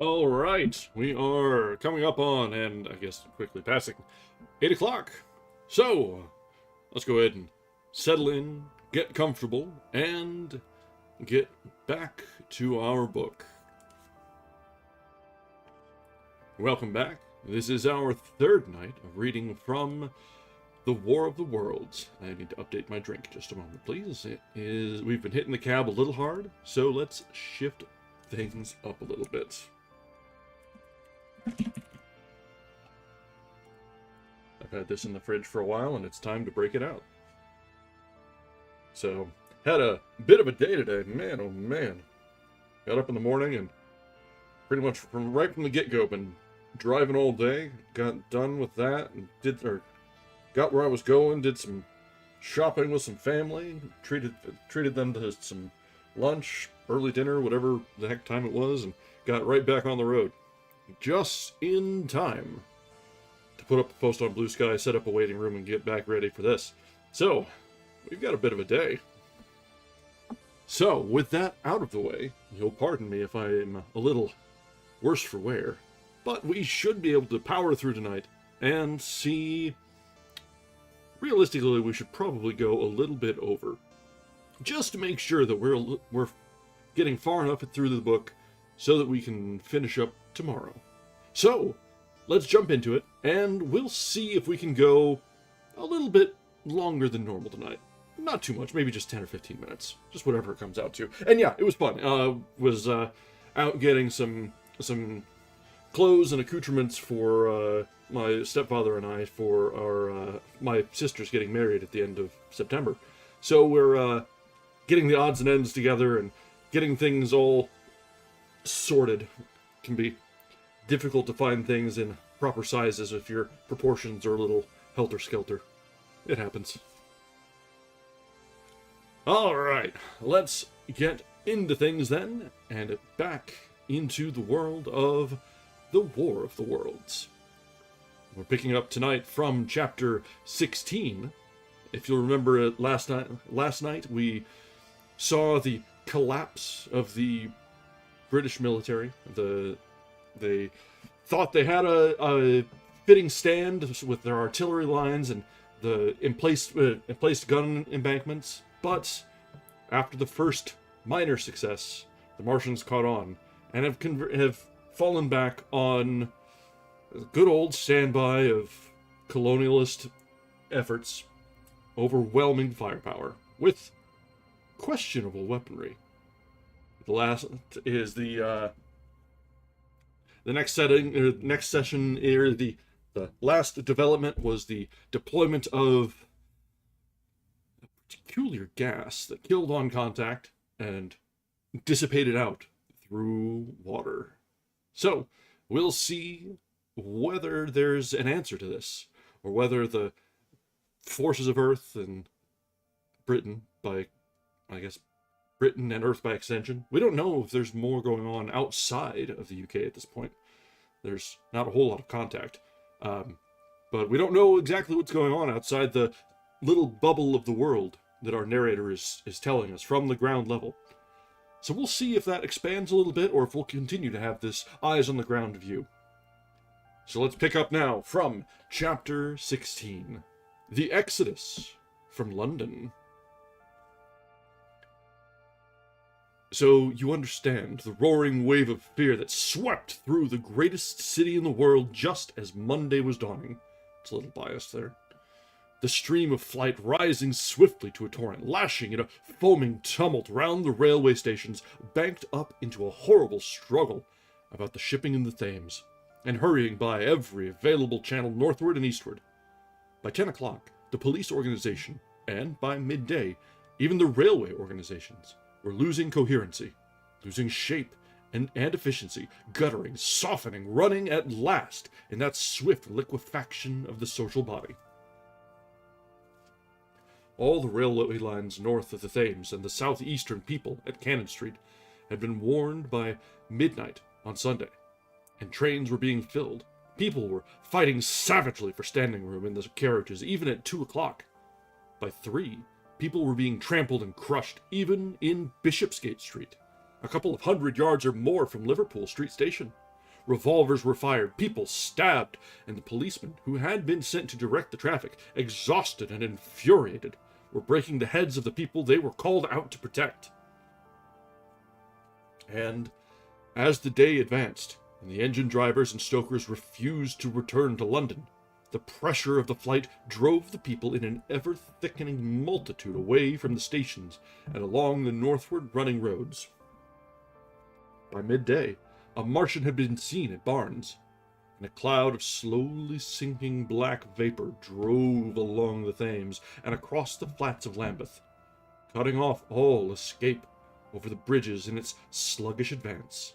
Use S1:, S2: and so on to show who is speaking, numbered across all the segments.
S1: All right, we are coming up on, and I guess quickly passing, 8 o'clock. So, let's go ahead and settle in, get comfortable, and get back to our book. Welcome back. This is our third night of reading from The War of the Worlds. I need to update my drink just a moment, please. We've been hitting the cab a little hard, so let's shift things up a little bit. I've had this in the fridge for a while, and it's time to break it out. So, had a bit of a day today. Man, oh man. Got up in the morning and pretty much right from the get-go been driving all day. Got done with that and got where I was going, did some shopping with some family, treated them to some lunch, early dinner, whatever the heck time it was, and got right back on the road. Just in time to put up a post on Bluesky, set up a waiting room, and get back ready for this. So, we've got a bit of a day. So, with that out of the way, you'll pardon me if I'm a little worse for wear, but we should be able to power through tonight and see. Realistically, we should probably go a little bit over, just to make sure that we're getting far enough through the book so that we can finish up tomorrow. So, let's jump into it, and we'll see if we can go a little bit longer than normal tonight. Not too much, maybe just 10 or 15 minutes. Just whatever it comes out to. And yeah, it was fun. Was out getting some clothes and accoutrements for my stepfather and I for our my sister's getting married at the end of September. So we're getting the odds and ends together and getting things all sorted. Can be difficult to find things in proper sizes if your proportions are a little helter-skelter. It happens. Alright, let's get into things then, and back into the world of The War of the Worlds. We're picking up tonight from chapter 16. If you'll remember last night we saw the collapse of the British military. They thought they had a fitting stand with their artillery lines and the emplaced gun embankments, but after the first minor success, the Martians caught on and have fallen back on a good old standby of colonialist efforts, overwhelming firepower with questionable weaponry. The last is the next session here. The last development was the deployment of a peculiar gas that killed on contact and dissipated out through water. So we'll see whether there's an answer to this, or whether the forces of Earth and Britain, Britain and Earth by extension. We don't know if there's more going on outside of the UK at this point. There's not a whole lot of contact. But we don't know exactly what's going on outside the little bubble of the world that our narrator is telling us from the ground level. So we'll see if that expands a little bit, or if we'll continue to have this eyes on the ground view. So let's pick up now from chapter 16. The Exodus from London. So you understand the roaring wave of fear that swept through the greatest city in the world just as Monday was dawning. It's a little biased there. The stream of flight rising swiftly to a torrent, lashing in a foaming tumult round the railway stations, banked up into a horrible struggle about the shipping in the Thames, and hurrying by every available channel northward and eastward. By 10 o'clock, the police organization, and by midday, even the railway organizations, were losing coherency, losing shape and efficiency, guttering, softening, running at last in that swift liquefaction of the social body. All the railway lines north of the Thames and the southeastern people at Cannon Street had been warned by midnight on Sunday, and trains were being filled. People were fighting savagely for standing room in the carriages, even at 2 o'clock. By 3, people were being trampled and crushed, even in Bishopsgate Street, a couple of 100 yards or more from Liverpool Street Station. Revolvers were fired, people stabbed, and the policemen, who had been sent to direct the traffic, exhausted and infuriated, were breaking the heads of the people they were called out to protect. And as the day advanced, and the engine drivers and stokers refused to return to London, the pressure of the flight drove the people in an ever-thickening multitude away from the stations and along the northward-running roads. By midday, a Martian had been seen at Barnes, and a cloud of slowly sinking black vapor drove along the Thames and across the flats of Lambeth, cutting off all escape over the bridges in its sluggish advance.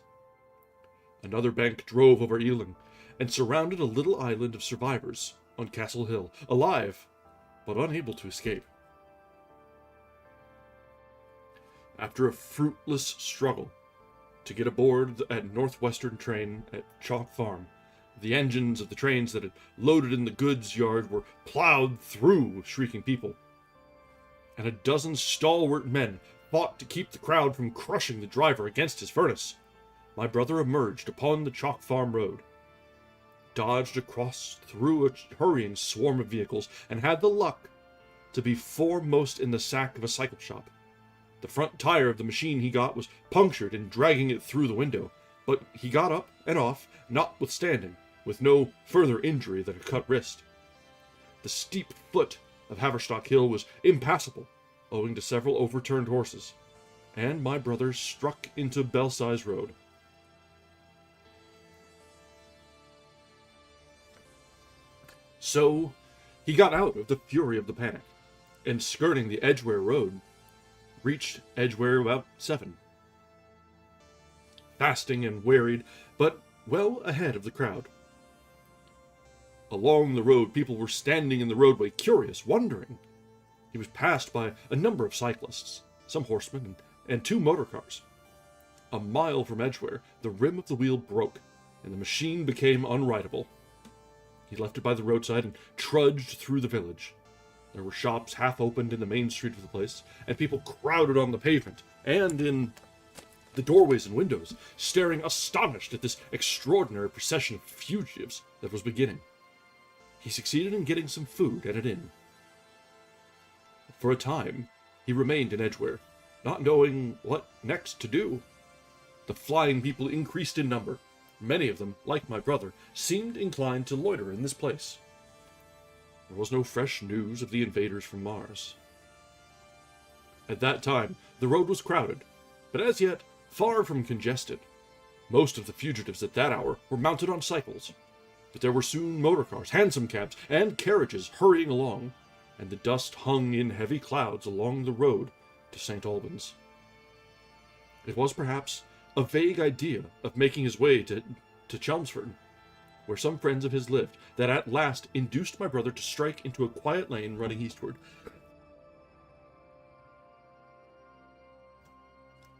S1: Another bank drove over Ealing, and surrounded a little island of survivors on Castle Hill, alive, but unable to escape. After a fruitless struggle to get aboard at Northwestern train at Chalk Farm, the engines of the trains that had loaded in the goods yard were plowed through with shrieking people, and a dozen stalwart men fought to keep the crowd from crushing the driver against his furnace. My brother emerged upon the Chalk Farm road, dodged across through a hurrying swarm of vehicles, and had the luck to be foremost in the sack of a cycle shop. The front tire of the machine he got was punctured in dragging it through the window, but he got up and off, notwithstanding, with no further injury than a cut wrist. The steep foot of Haverstock Hill was impassable, owing to several overturned horses, and my brother struck into Belsize Road. So he got out of the fury of the panic, and skirting the Edgware Road, reached Edgware about 7. Fasting and wearied, but well ahead of the crowd. Along the road, people were standing in the roadway, curious, wondering. He was passed by a number of cyclists, some horsemen, and 2 motor cars. A mile from Edgware, the rim of the wheel broke, and the machine became unrideable. He left it by the roadside and trudged through the village. There were shops half opened in the main street of the place, and people crowded on the pavement and in the doorways and windows, staring astonished at this extraordinary procession of fugitives that was beginning. He succeeded in getting some food at an inn. For a time, he remained in Edgware, not knowing what next to do. The flying people increased in number. Many of them, like my brother, seemed inclined to loiter in this place. There was no fresh news of the invaders from Mars. At that time, the road was crowded, but as yet far from congested. Most of the fugitives at that hour were mounted on cycles, but there were soon motor cars, hansom cabs, and carriages hurrying along, and the dust hung in heavy clouds along the road to St. Albans. It was perhaps a vague idea of making his way to Chelmsford, where some friends of his lived, that at last induced my brother to strike into a quiet lane running eastward.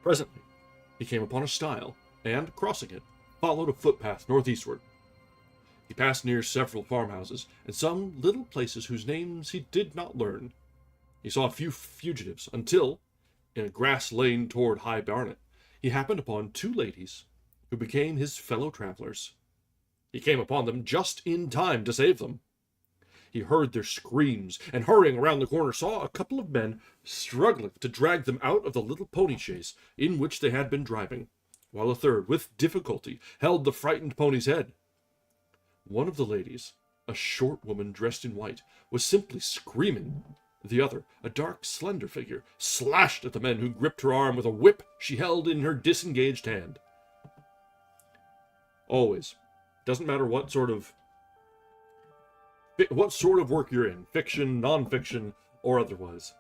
S1: Presently, he came upon a stile, and, crossing it, followed a footpath northeastward. He passed near several farmhouses, and some little places whose names he did not learn. He saw a few fugitives, until, in a grass lane toward High Barnet, he happened upon 2 ladies, who became his fellow travelers. He came upon them just in time to save them. He heard their screams, and hurrying around the corner saw a couple of men struggling to drag them out of the little pony chaise in which they had been driving, while a third, with difficulty, held the frightened pony's head. One of the ladies, a short woman dressed in white, was simply screaming. The other, a dark, slender figure, slashed at the men who gripped her arm with a whip she held in her disengaged hand. Always, doesn't matter what sort of work you're in, fiction, non-fiction, or otherwise,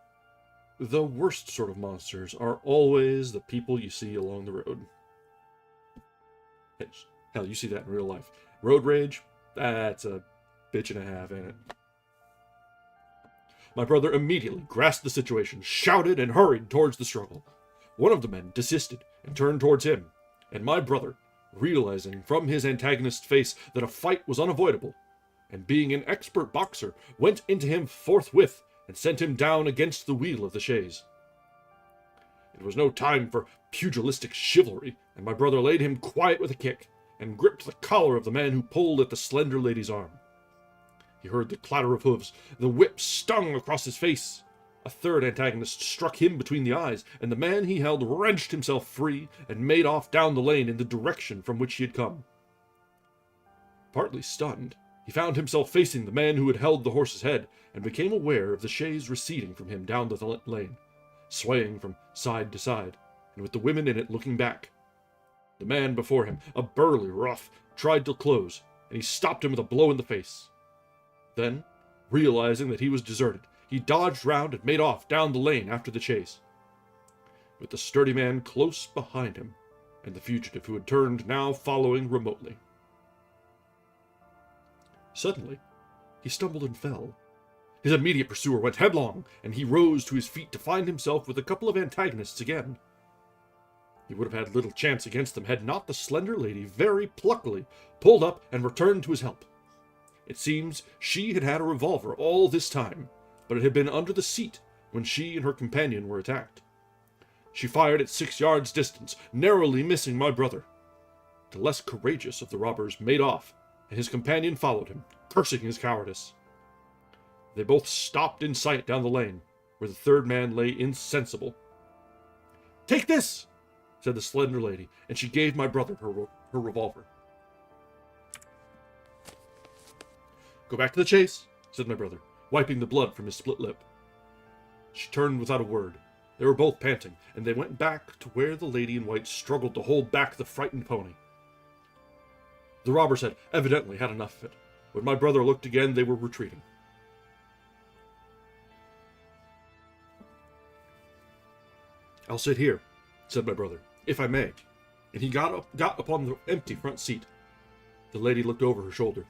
S1: the worst sort of monsters are always the people you see along the road. Hell, you see that in real life. Road rage, that's a bitch and a half, ain't it? My brother immediately grasped the situation, shouted, and hurried towards the struggle. One of the men desisted and turned towards him, and my brother, realizing from his antagonist's face that a fight was unavoidable, and being an expert boxer, went into him forthwith and sent him down against the wheel of the chaise. It was no time for pugilistic chivalry, and my brother laid him quiet with a kick, and gripped the collar of the man who pulled at the slender lady's arm. He heard the clatter of hooves. The whip stung across his face. A third antagonist struck him between the eyes, and the man he held wrenched himself free and made off down the lane in the direction from which he had come. Partly stunned, he found himself facing the man who had held the horse's head, and became aware of the chaise receding from him down the lane, swaying from side to side, and with the women in it looking back. The man before him, a burly rough, tried to close, and he stopped him with a blow in the face. Then, realizing that he was deserted, he dodged round and made off down the lane after the chase, with the sturdy man close behind him, and the fugitive who had turned now following remotely. Suddenly, he stumbled and fell. His immediate pursuer went headlong, and he rose to his feet to find himself with a couple of antagonists again. He would have had little chance against them had not the slender lady very pluckily pulled up and returned to his help. It seems she had had a revolver all this time, but it had been under the seat when she and her companion were attacked. She fired at 6 yards distance, narrowly missing my brother. The less courageous of the robbers made off, and his companion followed him, cursing his cowardice. They both stopped in sight down the lane, where the third man lay insensible. "Take this," said the slender lady, and she gave my brother her revolver. "Go back to the chase," said my brother, wiping the blood from his split lip. She turned without a word. They were both panting, and they went back to where the lady in white struggled to hold back the frightened pony. The robbers had evidently had enough of it. When my brother looked again, they were retreating. "I'll sit here," said my brother, "if I may," and he got upon the empty front seat. The lady looked over her shoulder.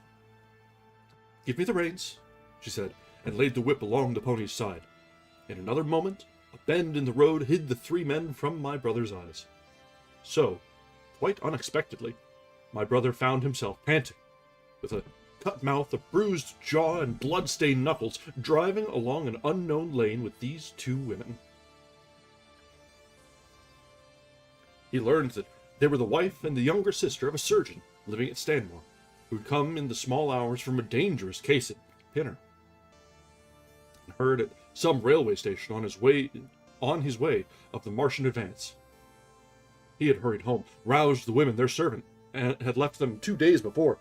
S1: "Give me the reins," she said, and laid the whip along the pony's side. In another moment, a bend in the road hid the 3 men from my brother's eyes. So, quite unexpectedly, my brother found himself panting, with a cut mouth, a bruised jaw, and blood-stained knuckles, driving along an unknown lane with these 2 women. He learned that they were the wife and the younger sister of a surgeon living at Stanmore, who had come in the small hours from a dangerous case at Pinner, and heard at some railway station on his way of the Martian advance. He had hurried home, roused the women, their servant, and had left them 2 days before,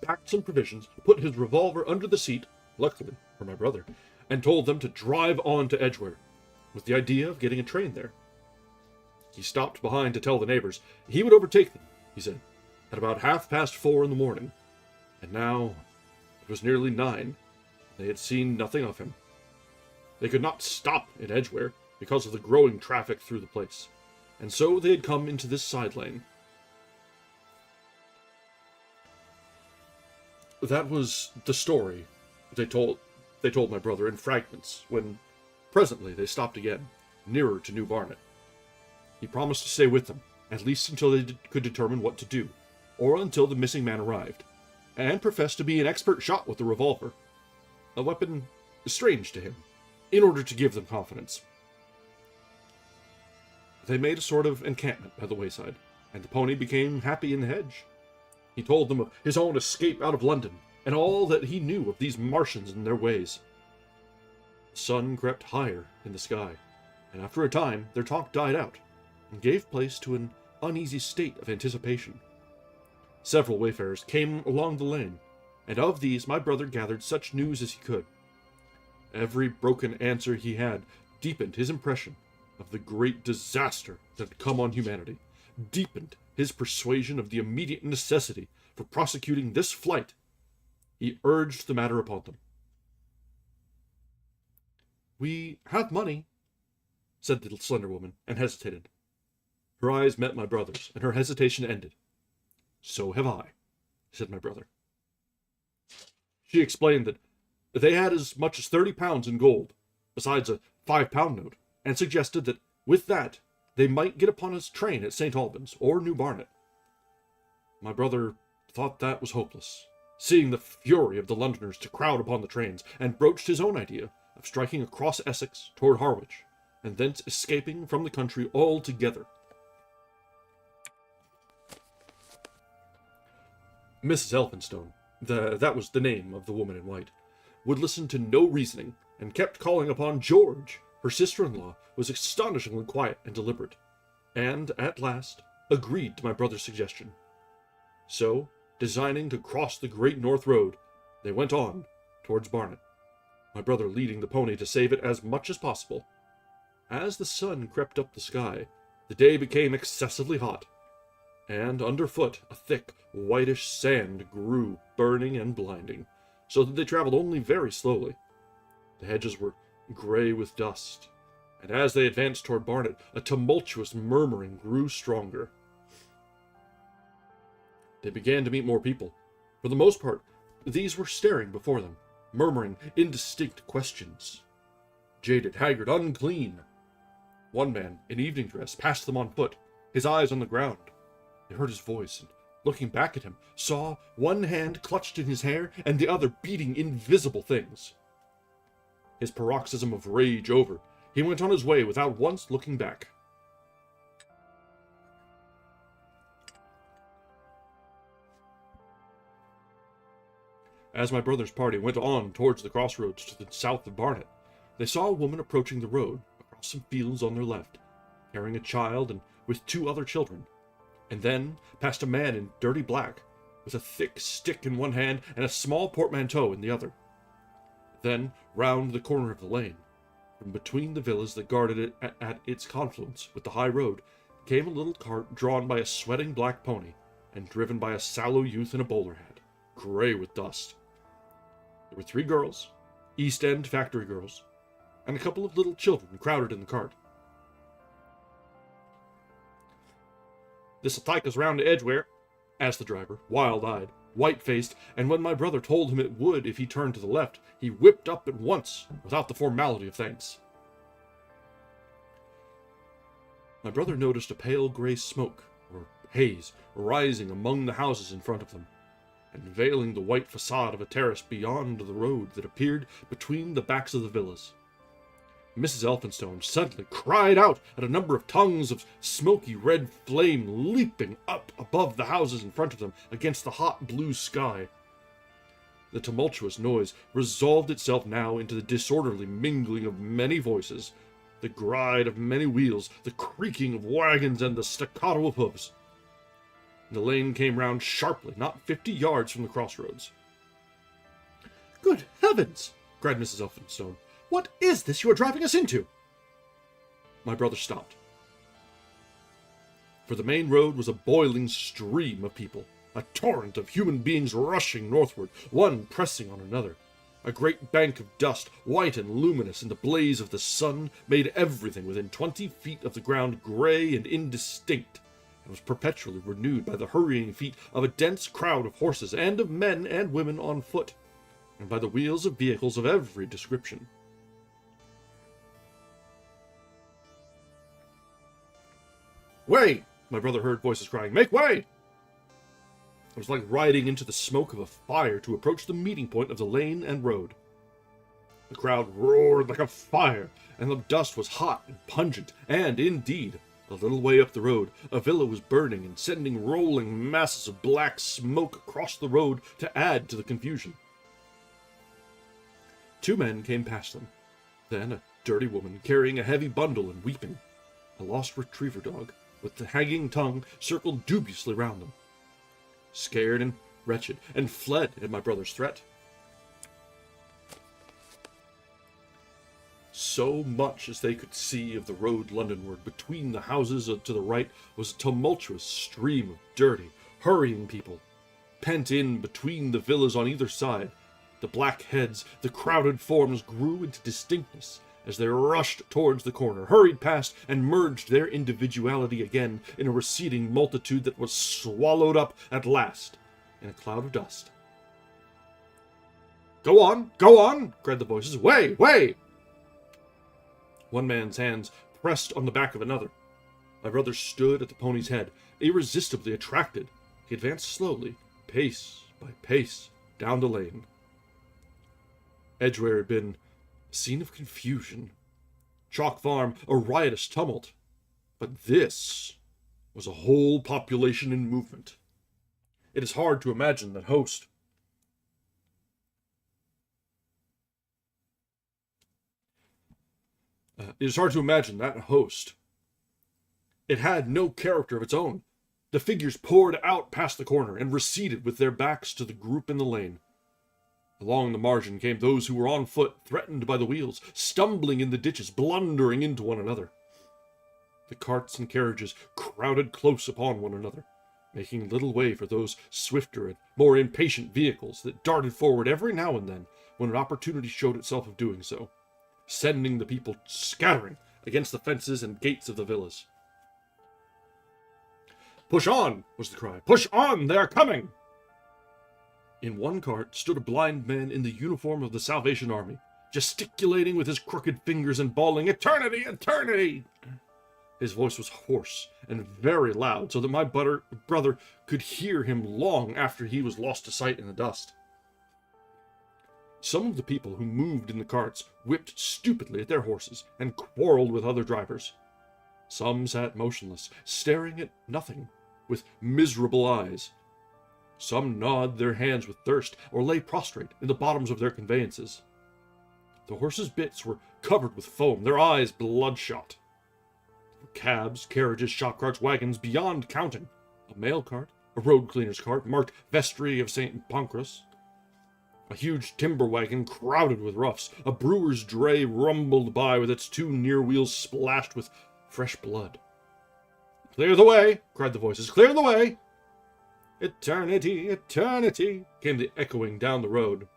S1: packed some provisions, put his revolver under the seat, luckily for my brother, and told them to drive on to Edgware, with the idea of getting a train there. He stopped behind to tell the neighbors he would overtake them, he said, at about 4:30 in the morning, and now it was nearly 9. They had seen nothing of him. They could not stop in Edgware because of the growing traffic through the place, and so they had come into this side lane. That was the story they told my brother in fragments, when presently they stopped again, nearer to New Barnet. He promised to stay with them, at least until they could determine what to do, or until the missing man arrived, and professed to be an expert shot with the revolver, a weapon strange to him, in order to give them confidence. They made a sort of encampment by the wayside, and the pony became happy in the hedge. He told them of his own escape out of London, and all that he knew of these Martians and their ways. The sun crept higher in the sky, and after a time their talk died out, and gave place to an uneasy state of anticipation. Several wayfarers came along the lane, and of these my brother gathered such news as he could. Every broken answer he had deepened his impression of the great disaster that had come on humanity, deepened his persuasion of the immediate necessity for prosecuting this flight. He urged the matter upon them. "We have money," said the slender woman, and hesitated. Her eyes met my brother's, and her hesitation ended. "So have I," said my brother. She explained that they had as much as 30 pounds in gold, besides a 5-pound note, and suggested that with that they might get upon a train at St. Albans or New Barnet. My brother thought that was hopeless, seeing the fury of the Londoners to crowd upon the trains, and broached his own idea of striking across Essex toward Harwich, and thence escaping from the country altogether. Mrs. Elphinstone, that was the name of the woman in white, would listen to no reasoning, and kept calling upon George. Her sister-in-law was astonishingly quiet and deliberate, and, at last, agreed to my brother's suggestion. So, designing to cross the Great North Road, they went on towards Barnet, my brother leading the pony to save it as much as possible. As the sun crept up the sky, the day became excessively hot, and underfoot a thick, whitish sand grew, burning and blinding, so that they traveled only very slowly. The hedges were gray with dust, and as they advanced toward Barnet, a tumultuous murmuring grew stronger. They began to meet more people. For the most part, these were staring before them, murmuring indistinct questions. Jaded, haggard, unclean. One man, in evening dress, passed them on foot, his eyes on the ground. They heard his voice, and, looking back at him, saw one hand clutched in his hair and the other beating invisible things. His paroxysm of rage over, he went on his way without once looking back. As my brother's party went on towards the crossroads to the south of Barnet, they saw a woman approaching the road across some fields on their left, carrying a child and with two other children, and then passed a man in dirty black, with a thick stick in one hand and a small portmanteau in the other. Then, round the corner of the lane, from between the villas that guarded it at its confluence with the high road, came a little cart drawn by a sweating black pony, and driven by a sallow youth in a bowler hat, gray with dust. There were 3 girls, East End factory girls, and a couple of little children crowded in the cart. "This'll take us round to Edgware?" asked the driver, wild-eyed, white-faced, and when my brother told him it would if he turned to the left, he whipped up at once, without the formality of thanks. My brother noticed a pale gray smoke, or haze, rising among the houses in front of them, and veiling the white facade of a terrace beyond the road that appeared between the backs of the villas. Mrs. Elphinstone suddenly cried out at a number of tongues of smoky red flame leaping up above the houses in front of them against the hot blue sky. The tumultuous noise resolved itself now into the disorderly mingling of many voices, the gride of many wheels, the creaking of wagons, and the staccato of hoofs. The lane came round sharply, not 50 yards from the crossroads. "Good heavens!" cried Mrs. Elphinstone. "What is this you are driving us into?" My brother stopped. For the main road was a boiling stream of people, a torrent of human beings rushing northward, one pressing on another. A great bank of dust, white and luminous in the blaze of the sun, made everything within 20 feet of the ground gray and indistinct, and was perpetually renewed by the hurrying feet of a dense crowd of horses and of men and women on foot, and by the wheels of vehicles of every description. "Way!" my brother heard voices crying. "Make way!" It was like riding into the smoke of a fire to approach the meeting point of the lane and road. The crowd roared like a fire, and the dust was hot and pungent, and, indeed, a little way up the road, a villa was burning and sending rolling masses of black smoke across the road to add to the confusion. 2 men came past them, then a dirty woman carrying a heavy bundle and weeping. A lost retriever dog, with the hanging tongue, circled dubiously round them, scared and wretched, and fled at my brother's threat. So much as they could see of the road Londonward between the houses to the right was a tumultuous stream of dirty, hurrying people, pent in between the villas on either side. The black heads, the crowded forms grew into distinctness as they rushed towards the corner, hurried past, and merged their individuality again in a receding multitude that was swallowed up at last in a cloud of dust. Go on! Cried the voices. "Way! Way!" One man's hands pressed on the back of another. My brother stood at the pony's head, irresistibly attracted. He advanced slowly, pace by pace, down the lane. Edgware had been a scene of confusion. Chalk Farm, a riotous tumult. But this was a whole population in movement. It is hard to imagine that host. It is hard to imagine that host. It had no character of its own. The figures poured out past the corner and receded with their backs to the group in the lane. Along the margin came those who were on foot, threatened by the wheels, stumbling in the ditches, blundering into one another. The carts and carriages crowded close upon one another, making little way for those swifter and more impatient vehicles that darted forward every now and then when an opportunity showed itself of doing so, sending the people scattering against the fences and gates of the villas. "Push on!" was the cry. "Push on! They are coming!" In one cart stood a blind man in the uniform of the Salvation Army, gesticulating with his crooked fingers and bawling, "Eternity! Eternity!" His voice was hoarse and very loud, so that my brother could hear him long after he was lost to sight in the dust. Some of the people who moved in the carts whipped stupidly at their horses and quarreled with other drivers. Some sat motionless, staring at nothing, with miserable eyes. Some gnawed their hands with thirst, or lay prostrate in the bottoms of their conveyances. The horses' bits were covered with foam, their eyes bloodshot. There were cabs, carriages, shop carts, wagons, beyond counting. A mail cart, a road cleaner's cart, marked Vestry of St. Pancras. A huge timber wagon crowded with roughs. A brewer's dray rumbled by with its two near wheels splashed with fresh blood. "Clear the way!" cried the voices. "Clear the way!" "Eternity! Eternity!" came the echoing down the road.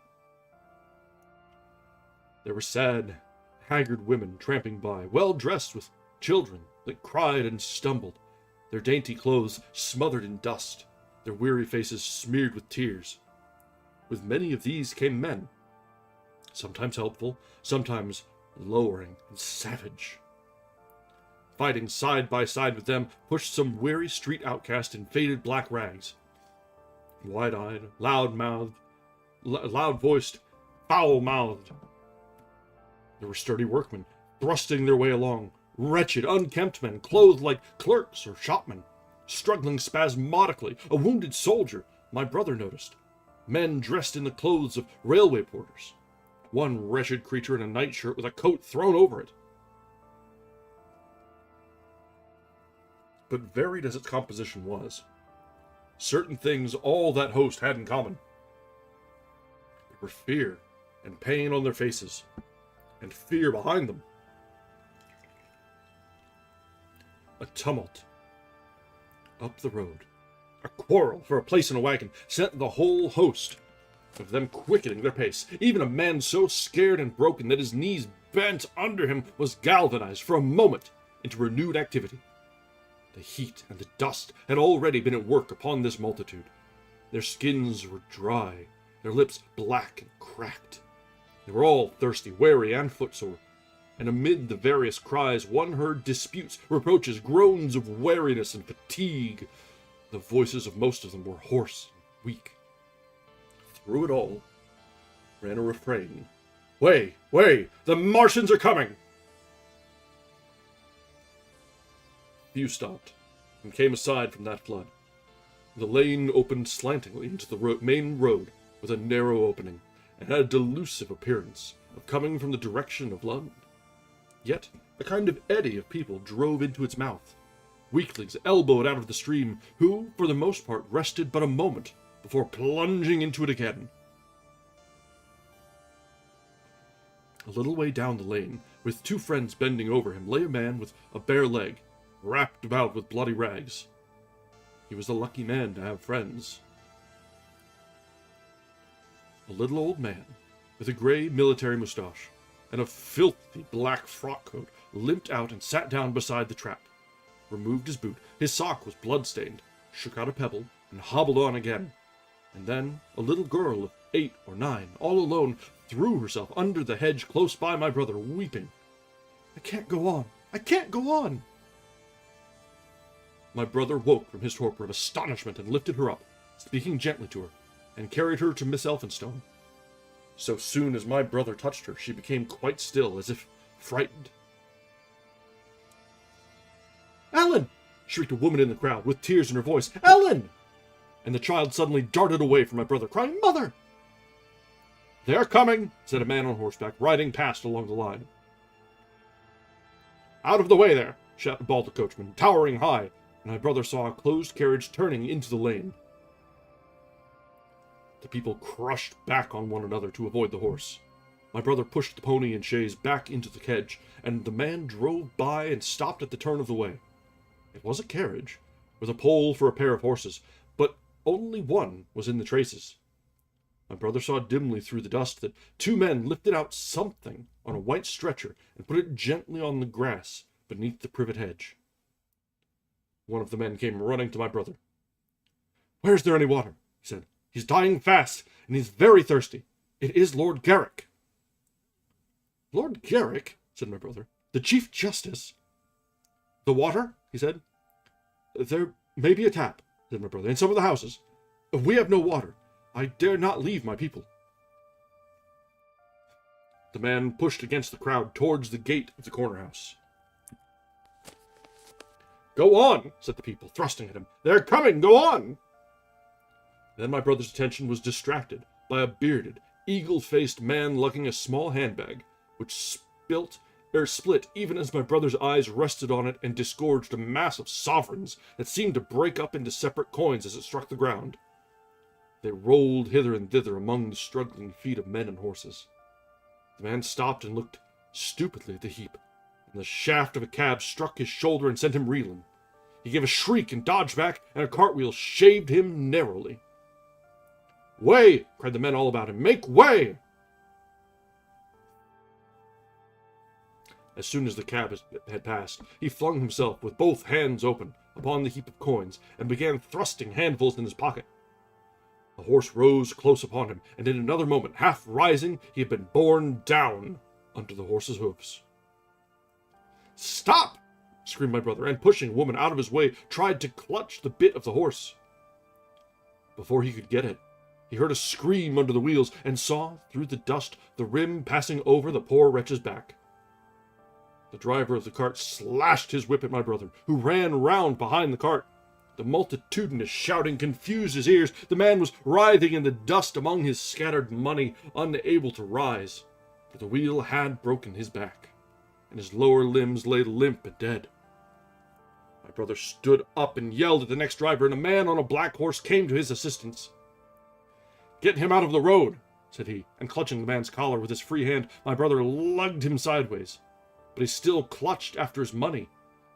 S1: There were sad, haggard women tramping by, well dressed with children that cried and stumbled, their dainty clothes smothered in dust, their weary faces smeared with tears. With many of these came men, sometimes helpful, sometimes lowering and savage. Fighting side by side with them pushed some weary street outcast in faded black rags. Wide-eyed, loud-voiced, foul-mouthed. There were sturdy workmen, thrusting their way along, wretched, unkempt men, clothed like clerks or shopmen, struggling spasmodically, a wounded soldier, my brother noticed, men dressed in the clothes of railway porters, one wretched creature in a nightshirt with a coat thrown over it. But varied as its composition was, certain things all that host had in common. There were fear and pain on their faces, and fear behind them. A tumult up the road, a quarrel for a place in a wagon, sent the whole host of them quickening their pace. Even a man so scared and broken that his knees bent under him was galvanized for a moment into renewed activity. The heat and the dust had already been at work upon this multitude. Their skins were dry, their lips black and cracked. They were all thirsty, weary, and footsore, and amid the various cries one heard disputes, reproaches, groans of weariness and fatigue. The voices of most of them were hoarse and weak. Through it all ran a refrain. "Way! Way! The Martians are coming!" Few stopped, and came aside from that flood. The lane opened slantingly into the main road with a narrow opening, and had a delusive appearance of coming from the direction of London. Yet a kind of eddy of people drove into its mouth, weaklings elbowed out of the stream, who, for the most part, rested but a moment before plunging into it again. A little way down the lane, with two friends bending over him, lay a man with a bare leg, wrapped about with bloody rags. He was a lucky man to have friends. A little old man, with a gray military moustache, and a filthy black frock coat, limped out and sat down beside the trap, removed his boot, his sock was blood-stained, shook out a pebble, and hobbled on again. And then a little girl of 8 or 9, all alone, threw herself under the hedge close by my brother, weeping. "I can't go on! I can't go on!" My brother woke from his torpor of astonishment and lifted her up, speaking gently to her, and carried her to Miss Elphinstone. So soon as my brother touched her, she became quite still, as if frightened. "Ellen!" shrieked a woman in the crowd, with tears in her voice. "Ellen!" and the child suddenly darted away from my brother, crying, "Mother!" "They're coming," said a man on horseback, riding past along the line. "Out of the way there!" bawled the coachman, towering high, and my brother saw a closed carriage turning into the lane. The people crushed back on one another to avoid the horse. My brother pushed the pony and chaise back into the hedge, and the man drove by and stopped at the turn of the way. It was a carriage, with a pole for a pair of horses, but only one was in the traces. My brother saw dimly through the dust that two men lifted out something on a white stretcher and put it gently on the grass beneath the privet hedge. One of the men came running to my brother. "Where's there any water?" he said. "He's dying fast, and he's very thirsty. It is Lord Garrick." "Lord Garrick?" said my brother. "The Chief Justice?" "The water?" he said. "There may be a tap," said my brother, "in some of the houses. We have no water. I dare not leave my people." The man pushed against the crowd towards the gate of the corner house. "Go on," said the people, thrusting at him. "They're coming, go on!" Then my brother's attention was distracted by a bearded, eagle-faced man lugging a small handbag, which split even as my brother's eyes rested on it and disgorged a mass of sovereigns that seemed to break up into separate coins as it struck the ground. They rolled hither and thither among the struggling feet of men and horses. The man stopped and looked stupidly at the heap, and the shaft of a cab struck his shoulder and sent him reeling. He gave a shriek and dodged back, and a cartwheel shaved him narrowly. "Way!" cried the men all about him. "Make way!" As soon as the cab had passed, he flung himself with both hands open upon the heap of coins and began thrusting handfuls in his pocket. The horse rose close upon him, and in another moment, half rising, he had been borne down under the horse's hoofs. "Stop!" screamed my brother, and pushing a woman out of his way, tried to clutch the bit of the horse. Before he could get it, he heard a scream under the wheels, and saw, through the dust, the rim passing over the poor wretch's back. The driver of the cart slashed his whip at my brother, who ran round behind the cart. The multitudinous shouting confused his ears. The man was writhing in the dust among his scattered money, unable to rise, for the wheel had broken his back, and his lower limbs lay limp and dead. My brother stood up and yelled at the next driver, and a man on a black horse came to his assistance. "Get him out of the road," said he, and clutching the man's collar with his free hand, my brother lugged him sideways. But he still clutched after his money,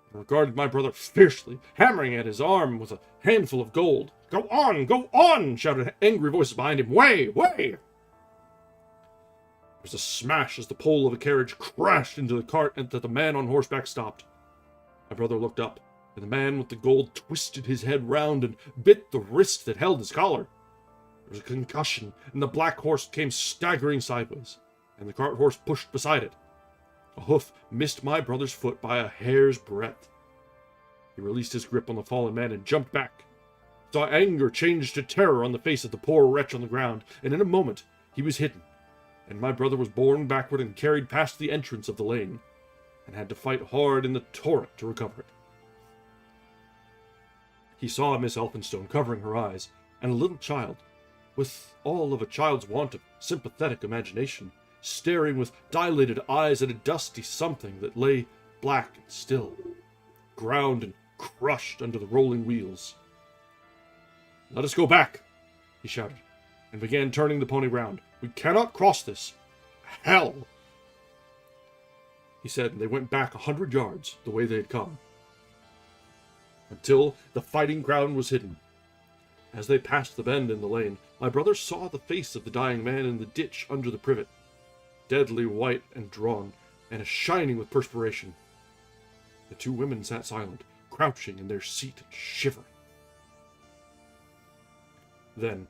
S1: and regarded my brother fiercely, hammering at his arm with a handful of gold. Go on!" shouted angry voices behind him. "Way! Way!" There was a smash as the pole of a carriage crashed into the cart, and that the man on horseback stopped. My brother looked up, and the man with the gold twisted his head round and bit the wrist that held his collar. There was a concussion, and the black horse came staggering sideways, and the cart horse pushed beside it. A hoof missed my brother's foot by a hair's breadth. He released his grip on the fallen man and jumped back. Saw anger change to terror on the face of the poor wretch on the ground, and in a moment he was hidden, and my brother was borne backward and carried past the entrance of the lane, and had to fight hard in the torrent to recover it. He saw Miss Elphinstone covering her eyes, and a little child, with all of a child's want of sympathetic imagination, staring with dilated eyes at a dusty something that lay black and still, ground and crushed under the rolling wheels. "Let us go back," he shouted, and began turning the pony round. "We cannot cross this. Hell!" he said, and they went back 100 yards the way they had come, until the fighting ground was hidden. As they passed the bend in the lane, my brother saw the face of the dying man in the ditch under the privet, deadly white and drawn, and shining with perspiration. The two women sat silent, crouching in their seat and shivering. Then,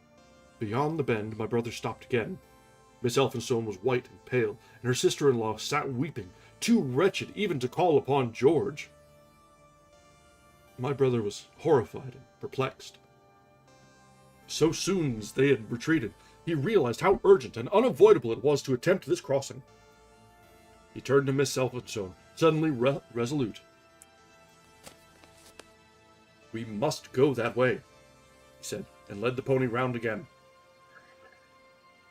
S1: beyond the bend, my brother stopped again. Miss Elphinstone was white and pale, and her sister-in-law sat weeping, too wretched even to call upon George. My brother was horrified and perplexed. So soon as they had retreated, he realized how urgent and unavoidable it was to attempt this crossing. He turned to Miss Elphinstone, suddenly resolute. "We must go that way," he said, and led the pony round again.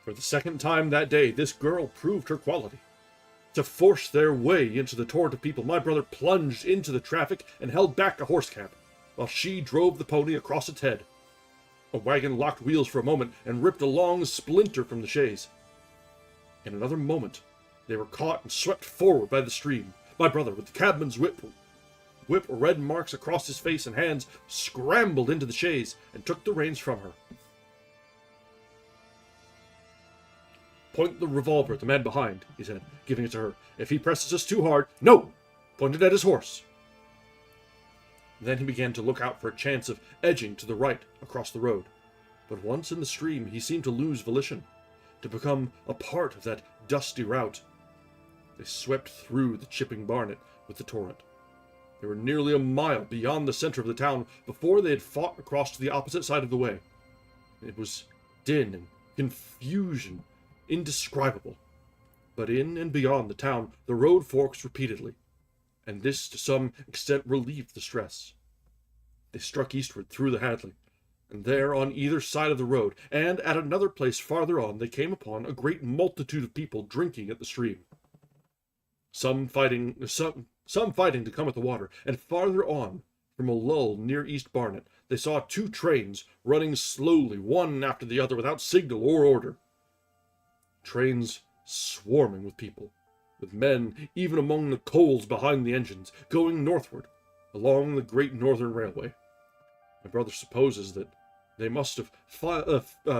S1: For the second time that day, this girl proved her quality. To force their way into the torrent of people, my brother plunged into the traffic and held back a horse cab, while she drove the pony across its head. A wagon locked wheels for a moment and ripped a long splinter from the chaise. In another moment, they were caught and swept forward by the stream. My brother, with the cabman's whip red marks across his face and hands, scrambled into the chaise and took the reins from her. "Point the revolver at the man behind," he said, giving it to her. "If he presses us too hard—" "No! Point it at his horse." Then he began to look out for a chance of edging to the right across the road. But once in the stream, he seemed to lose volition, to become a part of that dusty route. They swept through the chipping Barnet with the torrent. They were nearly a mile beyond the center of the town before they had fought across to the opposite side of the way. It was din and confusion indescribable. But in and beyond the town, the road forks repeatedly, and this to some extent relieved the stress. They struck eastward through the Hadley, and there on either side of the road, and at another place farther on, they came upon a great multitude of people drinking at the stream. Some fighting to come at the water, and farther on, from a lull near East Barnet, they saw 2 trains running slowly, one after the other, without signal or order. Trains swarming with people, with men even among the coals behind the engines, going northward, along the Great Northern Railway. My brother supposes that they must have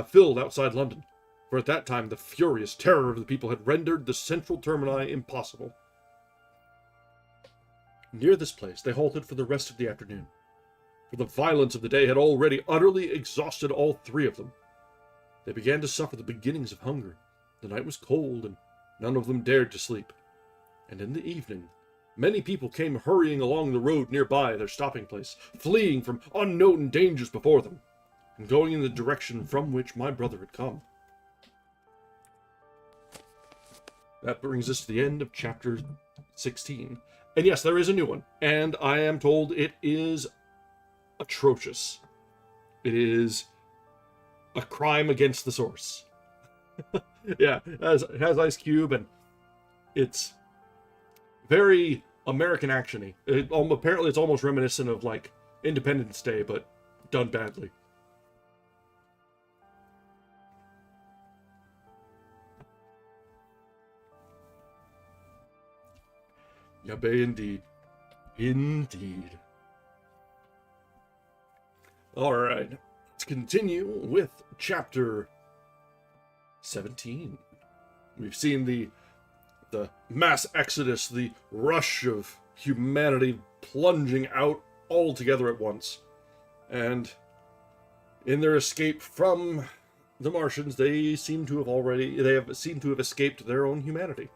S1: filled outside London, for at that time the furious terror of the people had rendered the central termini impossible. Near this place they halted for the rest of the afternoon, for the violence of the day had already utterly exhausted all 3 of them. They began to suffer the beginnings of hunger. The night was cold, and none of them dared to sleep. And in the evening, many people came hurrying along the road nearby their stopping place, fleeing from unknown dangers before them, and going in the direction from which my brother had come. That brings us to the end of chapter 16. And yes, there is a new one, and I am told it is atrocious. It is a crime against the source. Yeah, it has Ice Cube, and it's very American action-y. Apparently it's almost reminiscent of, like, Independence Day, but done badly. Yabe indeed. Indeed. Alright, let's continue with chapter 17. We've seen the mass exodus, the rush of humanity plunging out all together at once. And in their escape from the Martians, they have seemed to have escaped their own humanity.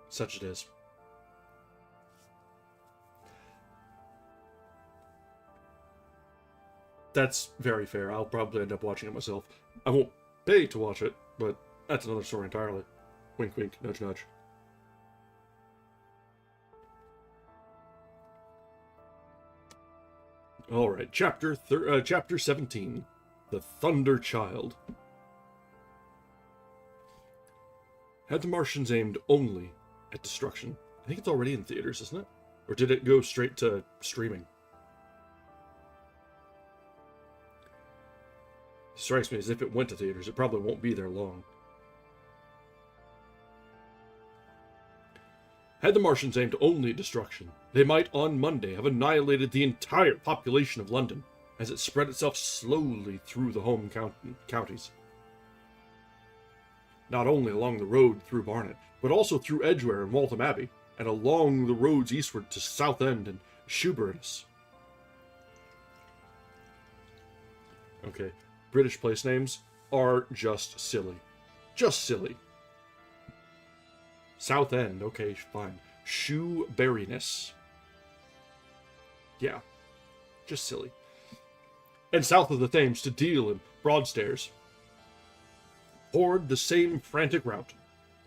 S1: Such it is. That's very fair. I'll probably end up watching it myself. I won't pay to watch it, but that's another story entirely. Wink, wink, nudge, nudge. Alright, chapter 17. The Thunder Child. Had the Martians aimed only at destruction? I think it's already in theaters, isn't it? Or did it go straight to streaming? It strikes me as if it went to theaters, it probably won't be there long. Had the Martians aimed only at destruction, they might on Monday have annihilated the entire population of London as it spread itself slowly through the home counties. Not only along the road through Barnet, but also through Edgware and Waltham Abbey, and along the roads eastward to Southend and Shoeburyness. Okay, British place names are just silly. Just silly. Southend, okay, fine. Shoeburyness. Yeah, just silly. And south of the Thames to Deal and Broadstairs. Poured the same frantic route.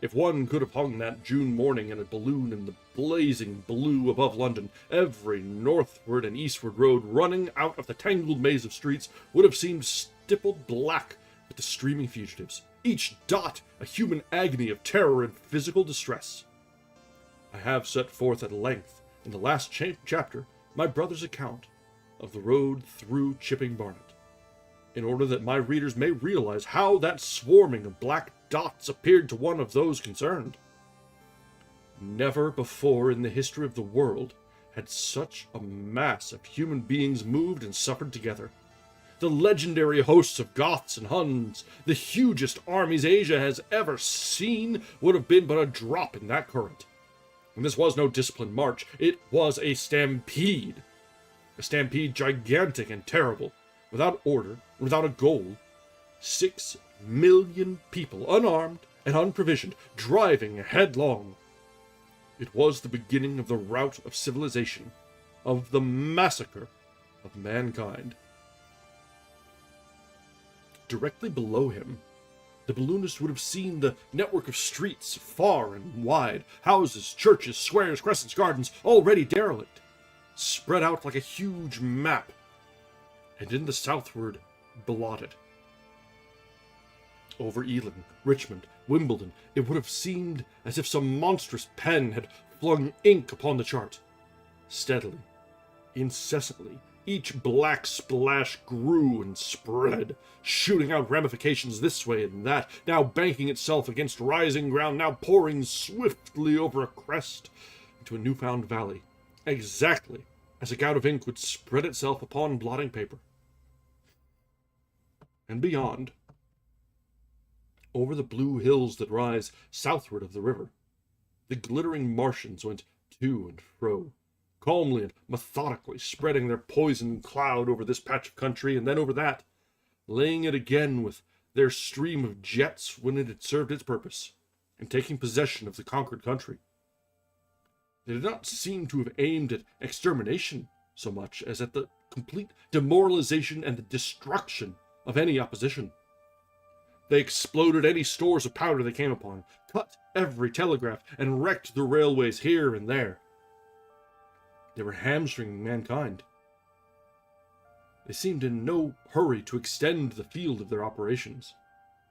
S1: If one could have hung that June morning in a balloon in the blazing blue above London, every northward and eastward road running out of the tangled maze of streets would have seemed stippled black with the streaming fugitives, each dot a human agony of terror and physical distress. I have set forth at length, in the last chapter, my brother's account of the road through Chipping Barnet, in order that my readers may realize how that swarming of black dots appeared to one of those concerned. Never before in the history of the world had such a mass of human beings moved and suffered together. The legendary hosts of Goths and Huns, the hugest armies Asia has ever seen, would have been but a drop in that current. And this was no disciplined march, it was a stampede. A stampede gigantic and terrible, without order, without a goal. 6 million people, unarmed and unprovisioned, driving headlong. It was the beginning of the rout of civilization, of the massacre of mankind. Directly below him, the balloonist would have seen the network of streets far and wide, houses, churches, squares, crescents, gardens, already derelict, spread out like a huge map, and in the southward blotted. Over Ealing, Richmond, Wimbledon, it would have seemed as if some monstrous pen had flung ink upon the chart. Steadily, incessantly, each black splash grew and spread, shooting out ramifications this way and that, now banking itself against rising ground, now pouring swiftly over a crest into a newfound valley, exactly as a gout of ink would spread itself upon blotting paper. And beyond, over the blue hills that rise southward of the river, the glittering Martians went to and fro, calmly and methodically spreading their poison cloud over this patch of country and then over that, laying it again with their stream of jets when it had served its purpose, and taking possession of the conquered country. They did not seem to have aimed at extermination so much as at the complete demoralization and the destruction of any opposition. They exploded any stores of powder they came upon, cut every telegraph, and wrecked the railways here and there. They were hamstringing mankind. They seemed in no hurry to extend the field of their operations,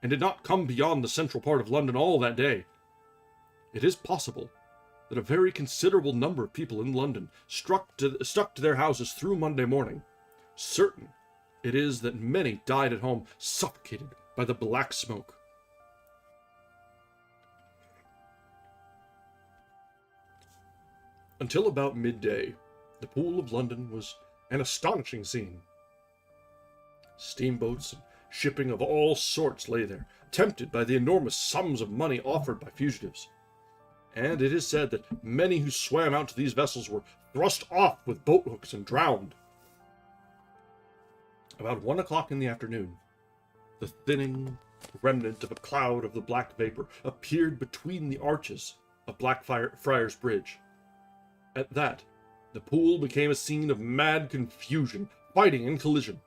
S1: and did not come beyond the central part of London all that day. It is possible that a very considerable number of people in London stuck to their houses through Monday morning. Certain it is that many died at home, suffocated by the black smoke. Until about midday, the Pool of London was an astonishing scene. Steamboats and shipping of all sorts lay there, tempted by the enormous sums of money offered by fugitives. And it is said that many who swam out to these vessels were thrust off with boat hooks and drowned. About 1 o'clock in the afternoon, the thinning remnant of a cloud of the black vapor appeared between the arches of Blackfriars Bridge. At that, the pool became a scene of mad confusion, fighting and collision,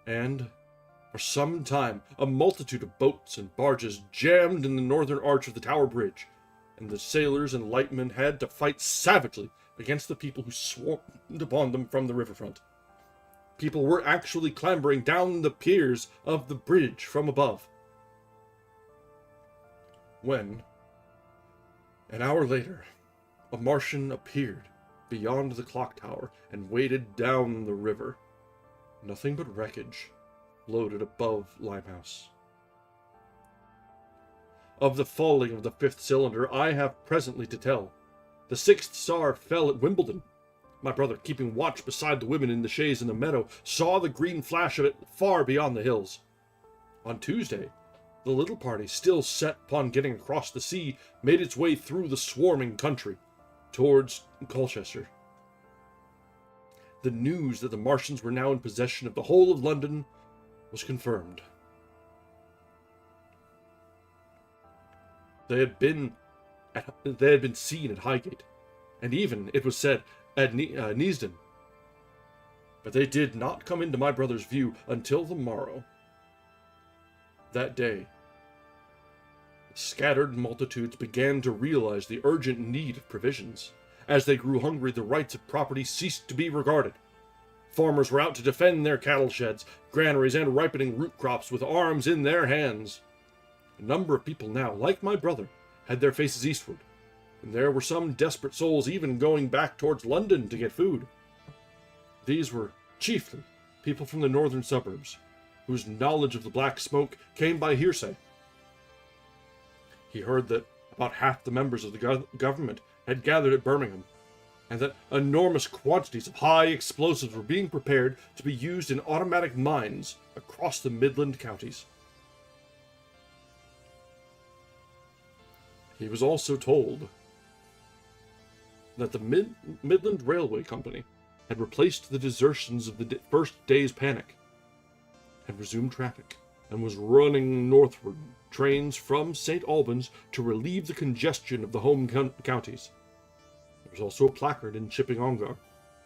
S1: and for some time a multitude of boats and barges jammed in the northern arch of the Tower Bridge, and the sailors and lightmen had to fight savagely against the people who swarmed upon them from the riverfront. People were actually clambering down the piers of the bridge from above. When, an hour later, a Martian appeared beyond the clock tower and waded down the river, nothing but wreckage floated above Limehouse. Of the falling of the 5th cylinder I have presently to tell. The 6th Tsar fell at Wimbledon. My brother, keeping watch beside the women in the chaise in the meadow, saw the green flash of it far beyond the hills. On Tuesday, the little party, still set upon getting across the sea, made its way through the swarming country, towards Colchester. The news that the Martians were now in possession of the whole of London was confirmed. They had been seen at Highgate, and even, it was said, at Neasden. But they did not come into my brother's view until the morrow. That day, Scattered multitudes began to realize the urgent need of provisions. As they grew hungry, the rights of property ceased to be regarded. Farmers were out to defend their cattle sheds, granaries, and ripening root crops with arms in their hands. A number of people now, like my brother, had their faces eastward, and there were some desperate souls even going back towards London to get food. These were chiefly people from the northern suburbs, whose knowledge of the Black Smoke came by hearsay. He heard that about half the members of the government had gathered at Birmingham, and that enormous quantities of high explosives were being prepared to be used in automatic mines across the Midland counties. He was also told that the Midland Railway Company had replaced the desertions of the first day's panic, had resumed traffic, and was running northward trains from St. Albans to relieve the congestion of the home counties. There was also a placard in Chipping Ongar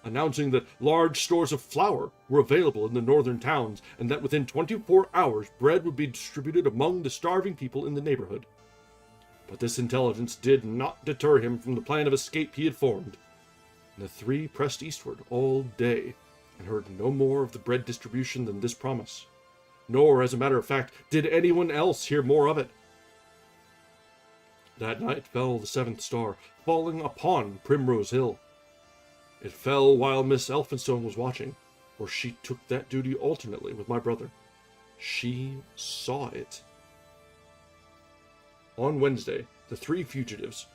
S1: announcing that large stores of flour were available in the northern towns, and that within 24 hours bread would be distributed among the starving people in the neighborhood. But this intelligence did not deter him from the plan of escape he had formed, and the three pressed eastward all day and heard no more of the bread distribution than this promise. Nor, as a matter of fact, did anyone else hear more of it. That night fell the seventh star, falling upon Primrose Hill. It fell while Miss Elphinstone was watching, for she took that duty alternately with my brother. She saw it. On Wednesday, the three fugitives,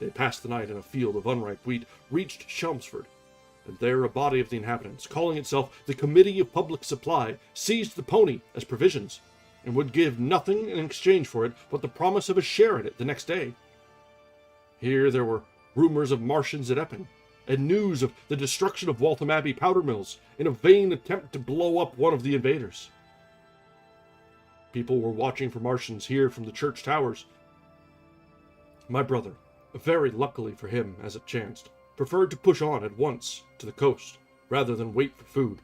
S1: they passed the night in a field of unripe wheat, reached Chelmsford, and there a body of the inhabitants, calling itself the Committee of Public Supply, seized the pony as provisions, and would give nothing in exchange for it but the promise of a share in it the next day. Here there were rumors of Martians at Epping, and news of the destruction of Waltham Abbey powder mills in a vain attempt to blow up one of the invaders. People were watching for Martians here from the church towers. My brother, very luckily for him as it chanced, preferred to push on at once to the coast rather than wait for food,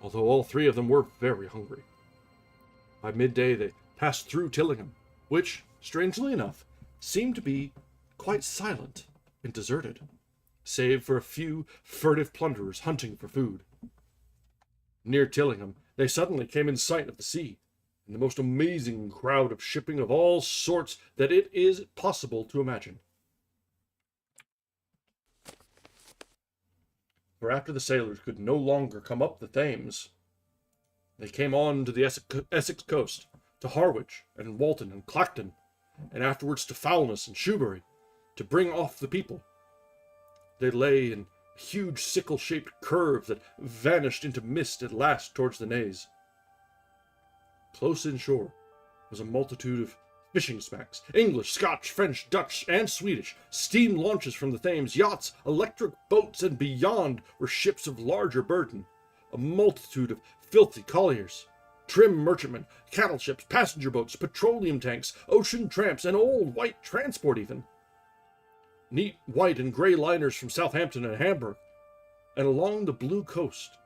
S1: although all three of them were very hungry. By midday they passed through Tillingham, which, strangely enough, seemed to be quite silent and deserted, save for a few furtive plunderers hunting for food. Near Tillingham, they suddenly came in sight of the sea, and the most amazing crowd of shipping of all sorts that it is possible to imagine. For after the sailors could no longer come up the Thames, they came on to the Essex coast, to Harwich and Walton and Clacton, and afterwards to Foulness and Shoebury, to bring off the people. They lay in a huge sickle-shaped curve that vanished into mist at last towards the Naze. Close inshore was a multitude of fishing smacks, English, Scotch, French, Dutch, and Swedish, steam launches from the Thames, yachts, electric boats, and beyond were ships of larger burden, a multitude of filthy colliers, trim merchantmen, cattle ships, passenger boats, petroleum tanks, ocean tramps, and old white transport even. Neat white and gray liners from Southampton and Hamburg, and along the blue coast,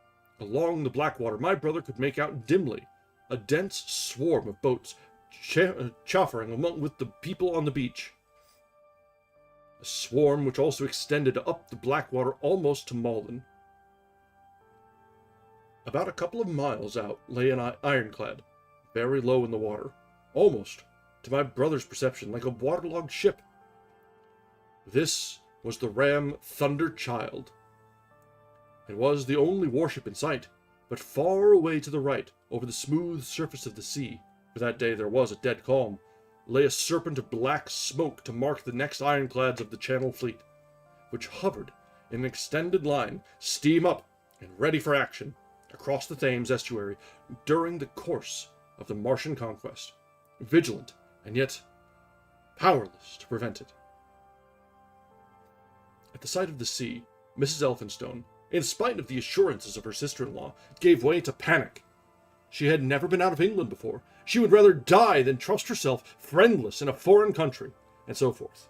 S1: along the Blackwater, my brother could make out dimly a dense swarm of boats chaffering with the people on the beach. A swarm which also extended up the Blackwater almost to Malden. About a couple of miles out lay an ironclad, very low in the water, almost, to my brother's perception, like a waterlogged ship. This was the ram Thunder Child. It was the only warship in sight, but far away to the right, over the smooth surface of the sea, for that day there was a dead calm, lay a serpent of black smoke to mark the next ironclads of the Channel Fleet, which hovered in an extended line, steam up and ready for action, across the Thames estuary during the course of the Martian conquest, vigilant and yet powerless to prevent it. At the sight of the sea, Mrs. Elphinstone, in spite of the assurances of her sister-in-law, gave way to panic. She had never been out of England before. She would rather die than trust herself friendless in a foreign country, and so forth.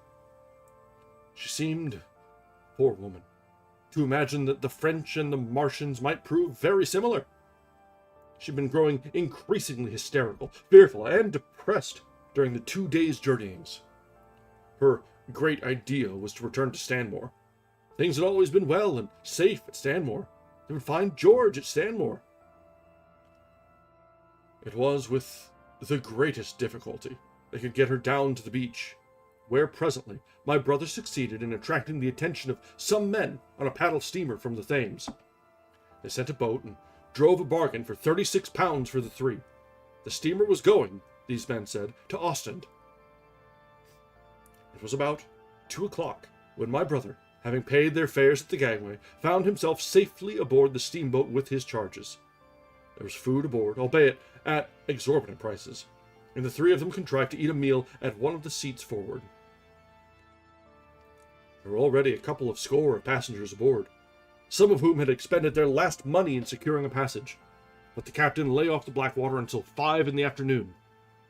S1: She seemed, poor woman, to imagine that the French and the Martians might prove very similar. She'd been growing increasingly hysterical, fearful, and depressed, during the 2 days' journeyings. Her great idea was to return to Stanmore. Things had always been well and safe at Stanmore. They would find George at Stanmore. It was with the greatest difficulty they could get her down to the beach, where presently my brother succeeded in attracting the attention of some men on a paddle steamer from the Thames. They sent a boat and drove a bargain for £36 for the three. The steamer was going, these men said, to Ostend. It was about 2 o'clock when my brother, having paid their fares at the gangway, found himself safely aboard the steamboat with his charges. There was food aboard, albeit at exorbitant prices, and the three of them contrived to eat a meal at one of the seats forward. There were already a couple of score of passengers aboard, some of whom had expended their last money in securing a passage, but the captain lay off the Blackwater until 5 in the afternoon,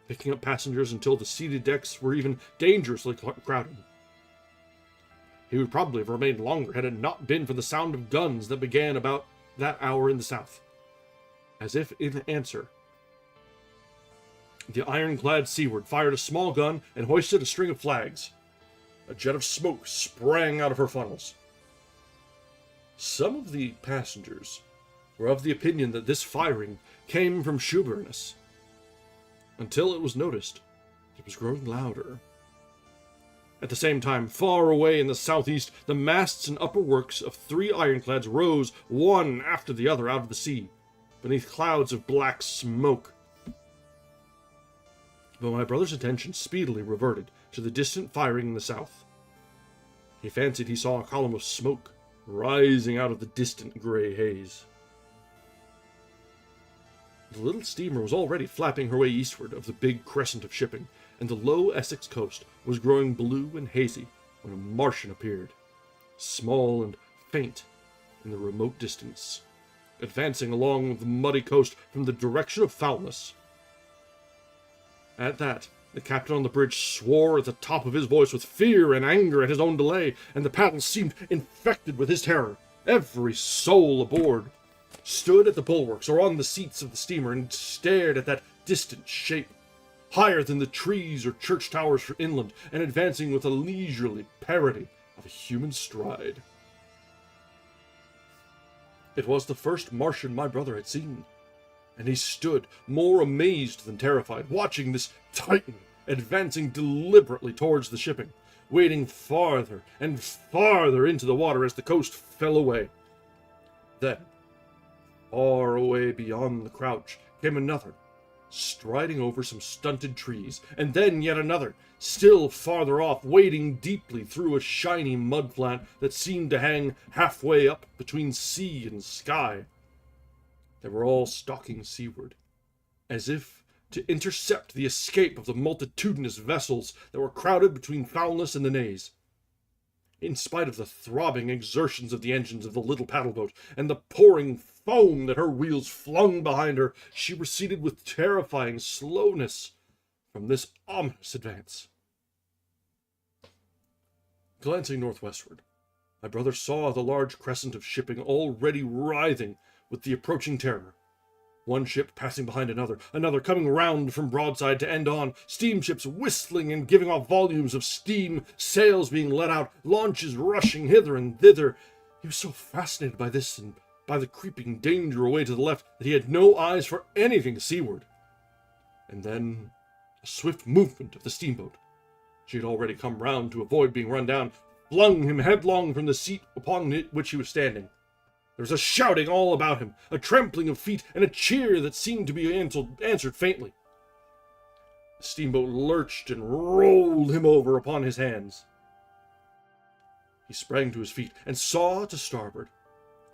S1: picking up passengers until the seated decks were even dangerously crowded. He would probably have remained longer had it not been for the sound of guns that began about that hour in the south. As if in answer, the ironclad Seaward fired a small gun and hoisted a string of flags. A jet of smoke sprang out of her funnels. Some of the passengers were of the opinion that this firing came from Shoeburyness, until it was noticed it was growing louder. At the same time, far away in the southeast, the masts and upper works of 3 ironclads rose one after the other out of the sea, beneath clouds of black smoke. But my brother's attention speedily reverted to the distant firing in the south. He fancied he saw a column of smoke rising out of the distant gray haze. The little steamer was already flapping her way eastward of the big crescent of shipping, and the low Essex coast was growing blue and hazy when a Martian appeared, small and faint in the remote distance, advancing along the muddy coast from the direction of Foulness. At that, the captain on the bridge swore at the top of his voice with fear and anger at his own delay, and the paddles seemed infected with his terror. Every soul aboard stood at the bulwarks or on the seats of the steamer and stared at that distant shape, higher than the trees or church towers for inland, and advancing with a leisurely parody of a human stride. It was the first Martian my brother had seen, and he stood more amazed than terrified, watching this Titan advancing deliberately towards the shipping, wading farther and farther into the water as the coast fell away. Then, far away beyond the crouch, came another, striding over some stunted trees, and then yet another, still farther off, wading deeply through a shiny mud flat that seemed to hang halfway up between sea and sky. They were all stalking seaward, as if to intercept the escape of the multitudinous vessels that were crowded between Foulness and the Naze. In spite of the throbbing exertions of the engines of the little paddle-boat and the pouring foam that her wheels flung behind her, she receded with terrifying slowness from this ominous advance. Glancing northwestward, my brother saw the large crescent of shipping already writhing with the approaching terror. One ship passing behind another coming round from broadside to end on, steamships whistling and giving off volumes of steam, sails being let out, launches rushing hither and thither. He was so fascinated by this and by the creeping danger away to the left that he had no eyes for anything seaward. And then a swift movement of the steamboat. She had already come round to avoid being run down, flung him headlong from the seat upon which he was standing. There was a shouting all about him, a trampling of feet, and a cheer that seemed to be answered faintly. The steamboat lurched and rolled him over upon his hands. He sprang to his feet and saw to starboard,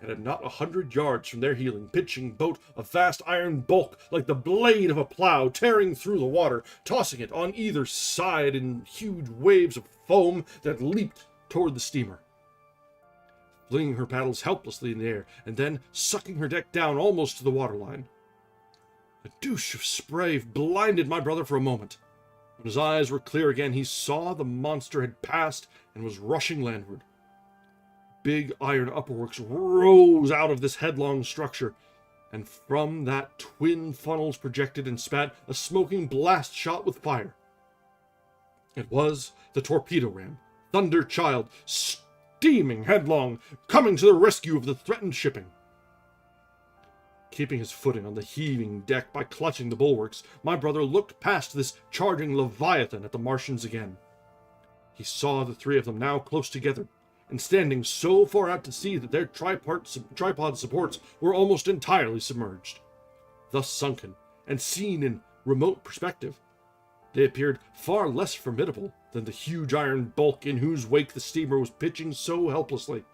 S1: and at not 100 yards from their heeling, pitching boat, a vast iron bulk like the blade of a plow, tearing through the water, tossing it on either side in huge waves of foam that leaped toward the steamer, flinging her paddles helplessly in the air, and then sucking her deck down almost to the waterline. A douche of spray blinded my brother for a moment. When his eyes were clear again, he saw the monster had passed and was rushing landward. Big iron upperworks rose out of this headlong structure, and from that twin funnels projected and spat a smoking blast shot with fire. It was the torpedo ram, Thunder Child, steaming headlong, coming to the rescue of the threatened shipping. Keeping his footing on the heaving deck by clutching the bulwarks, my brother looked past this charging leviathan at the Martians again. He saw the three of them now close together, and standing so far out to sea that their tripod supports were almost entirely submerged. Thus sunken, and seen in remote perspective, they appeared far less formidable than the huge iron bulk in whose wake the steamer was pitching so helplessly.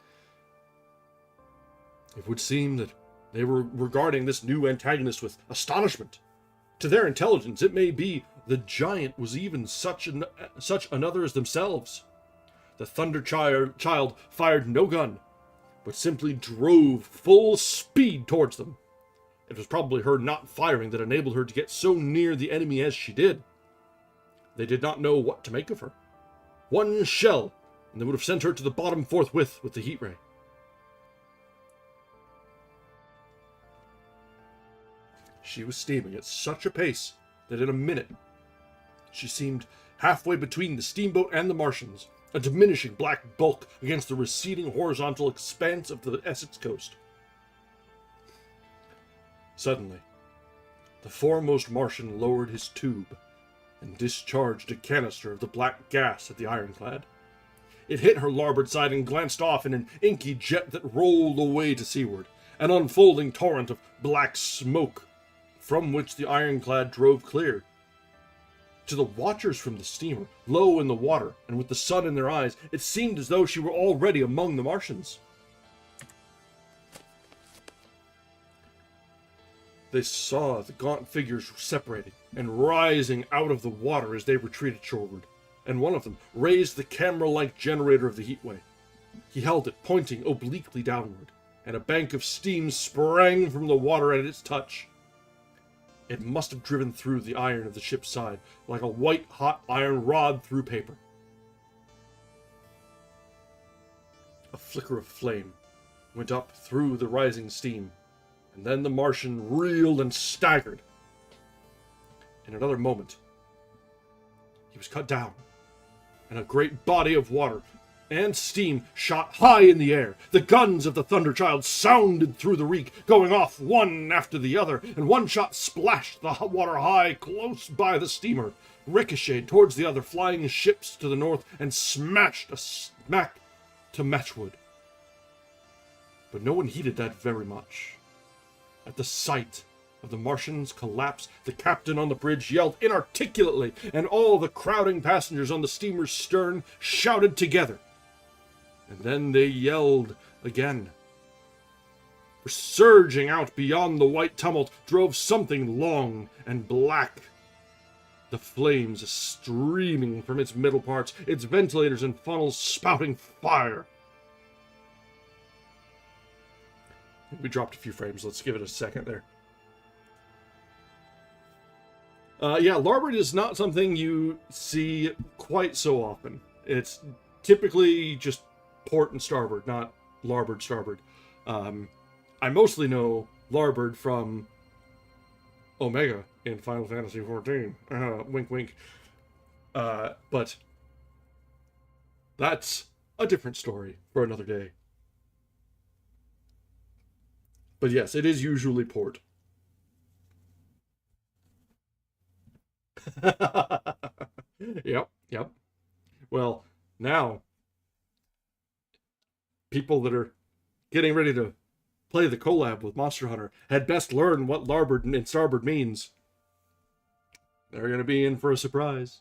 S1: It would seem that they were regarding this new antagonist with astonishment. To their intelligence, it may be the giant was even such another as themselves. The Thunder Child fired no gun, but simply drove full speed towards them. It was probably her not firing that enabled her to get so near the enemy as she did. They did not know what to make of her. One shell, and they would have sent her to the bottom forthwith with the heat ray. She was steaming at such a pace that in a minute she seemed halfway between the steamboat and the Martians, a diminishing black bulk against the receding horizontal expanse of the Essex coast. Suddenly, the foremost Martian lowered his tube and discharged a canister of the black gas at the ironclad. It hit her larboard side and glanced off in an inky jet that rolled away to seaward, an unfolding torrent of black smoke, from which the ironclad drove clear. To the watchers from the steamer, low in the water and with the sun in their eyes, it seemed as though she were already among the Martians. They saw the gaunt figures separating and rising out of the water as they retreated shoreward, and one of them raised the camera-like generator of the heatway. He held it, pointing obliquely downward, and a bank of steam sprang from the water at its touch. It must have driven through the iron of the ship's side, like a white-hot iron rod through paper. A flicker of flame went up through the rising steam, and then the Martian reeled and staggered. In another moment, he was cut down, and a great body of water and steam shot high in the air. The guns of the Thunder Child sounded through the reek, going off one after the other, and one shot splashed the water high close by the steamer, ricocheted towards the other flying ships to the north, and smashed a smack to matchwood. But no one heeded that very much. At the sight of the Martians' collapse, the captain on the bridge yelled inarticulately, and all the crowding passengers on the steamer's stern shouted together. And then they yelled again. For surging out beyond the white tumult drove something long and black. The flames streaming from its middle parts, its ventilators and funnels spouting fire. We dropped a few frames. Let's give it a second there. Yeah, larboard is not something you see quite so often. It's typically just port and starboard, not larboard, starboard. I mostly know larboard from Omega in Final Fantasy XIV. Wink, wink. But that's a different story for another day. But yes, it is usually port. Yep. Well, now, people that are getting ready to play the collab with Monster Hunter had best learn what larboard and starboard means. They're going to be in for a surprise.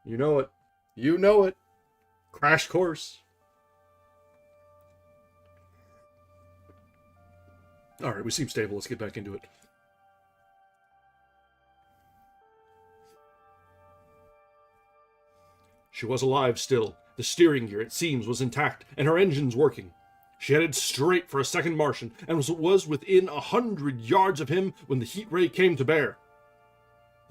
S1: You know it. You know it. Crash course. Alright, we seem stable. Let's get back into it. She was alive still. The steering gear, it seems, was intact, and her engines working. She headed straight for a second Martian, and was within 100 yards of him when the heat ray came to bear.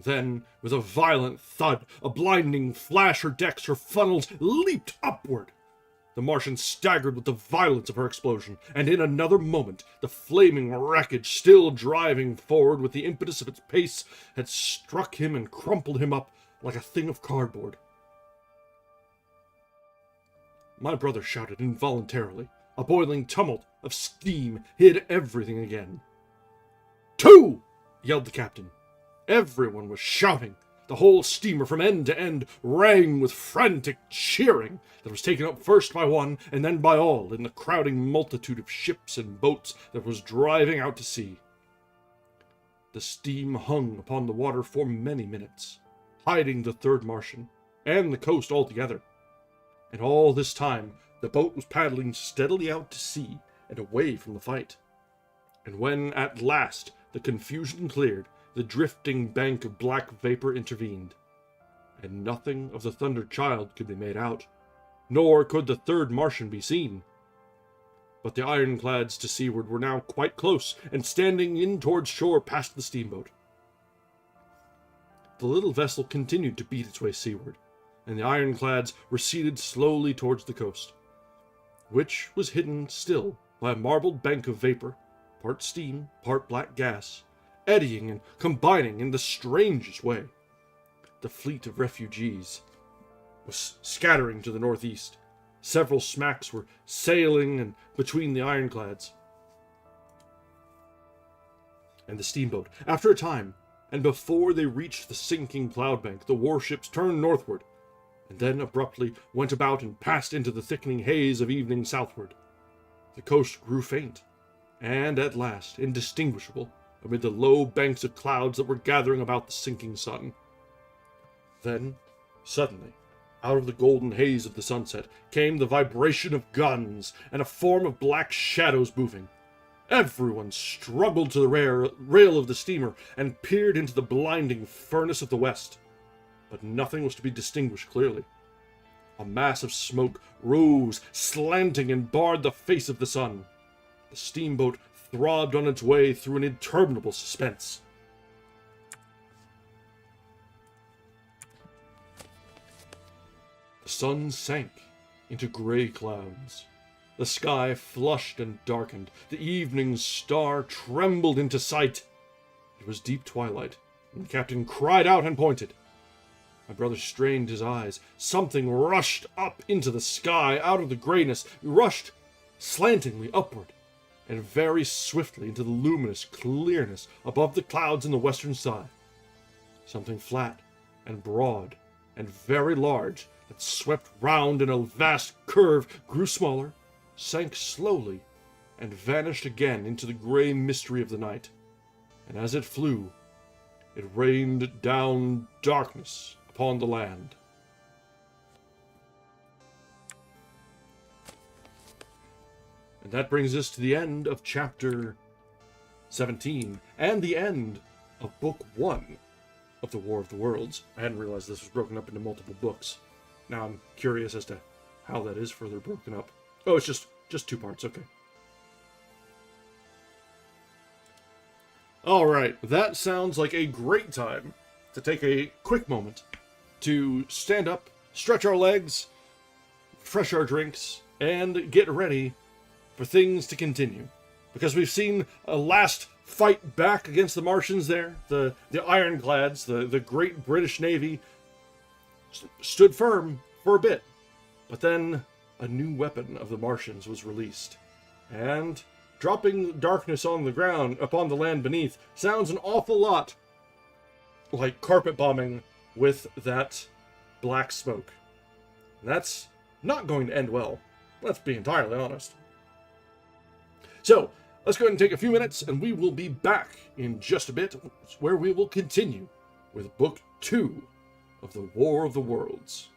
S1: Then, with a violent thud, a blinding flash, her decks, her funnels leaped upward. The Martian staggered with the violence of her explosion, and in another moment, the flaming wreckage, still driving forward with the impetus of its pace, had struck him and crumpled him up like a thing of cardboard. My brother shouted involuntarily. A boiling tumult of steam hid everything again. "Two!" yelled the captain. Everyone was shouting. The whole steamer from end to end rang with frantic cheering that was taken up first by one and then by all in the crowding multitude of ships and boats that was driving out to sea. The steam hung upon the water for many minutes, hiding the third Martian and the coast altogether. And all this time, the boat was paddling steadily out to sea and away from the fight. And when at last the confusion cleared, the drifting bank of black vapor intervened, and nothing of the Thunder Child could be made out, nor could the third Martian be seen. But the ironclads to seaward were now quite close, and standing in towards shore past the steamboat. The little vessel continued to beat its way seaward, and the ironclads receded slowly towards the coast, which was hidden still by a marbled bank of vapor, part steam, part black gas, eddying and combining in the strangest way. The fleet of refugees was scattering to the northeast. Several smacks were sailing and between the ironclads and the steamboat. After a time, and before they reached the sinking cloudbank, the warships turned northward, and then abruptly went about and passed into the thickening haze of evening southward. The coast grew faint, and at last indistinguishable amid the low banks of clouds that were gathering about the sinking sun. Then, suddenly, out of the golden haze of the sunset came the vibration of guns and a form of black shadows moving. Everyone struggled to the rail of the steamer and peered into the blinding furnace of the west, but nothing was to be distinguished clearly. A mass of smoke rose, slanting, and barred the face of the sun. The steamboat throbbed on its way through an interminable suspense. The sun sank into gray clouds. The sky flushed and darkened. The evening star trembled into sight. It was deep twilight, and the captain cried out and pointed. My brother strained his eyes. Something rushed up into the sky out of the grayness, rushed slantingly upward, and very swiftly into the luminous clearness above the clouds in the western sky. Something flat and broad and very large that swept round in a vast curve, grew smaller, sank slowly, and vanished again into the gray mystery of the night. And as it flew, it rained down darkness upon the land. And that brings us to the end of chapter 17, and the end of book 1 of the War of the Worlds. I hadn't realized this was broken up into multiple books. Now I'm curious as to how that is further broken up. Oh, it's just 2 parts, okay. Alright, that sounds like a great time to take a quick moment to stand up, stretch our legs, refresh our drinks, and get ready for things to continue. Because we've seen a last fight back against the Martians there. The ironclads, the great British Navy, stood firm for a bit. But then a new weapon of the Martians was released. And dropping darkness on the ground, upon the land beneath, sounds an awful lot like carpet bombing with that black smoke. And that's not going to end well. Let's be entirely honest. So, let's go ahead and take a few minutes, and we will be back in just a bit, where we will continue with Book 2 of the War of the Worlds.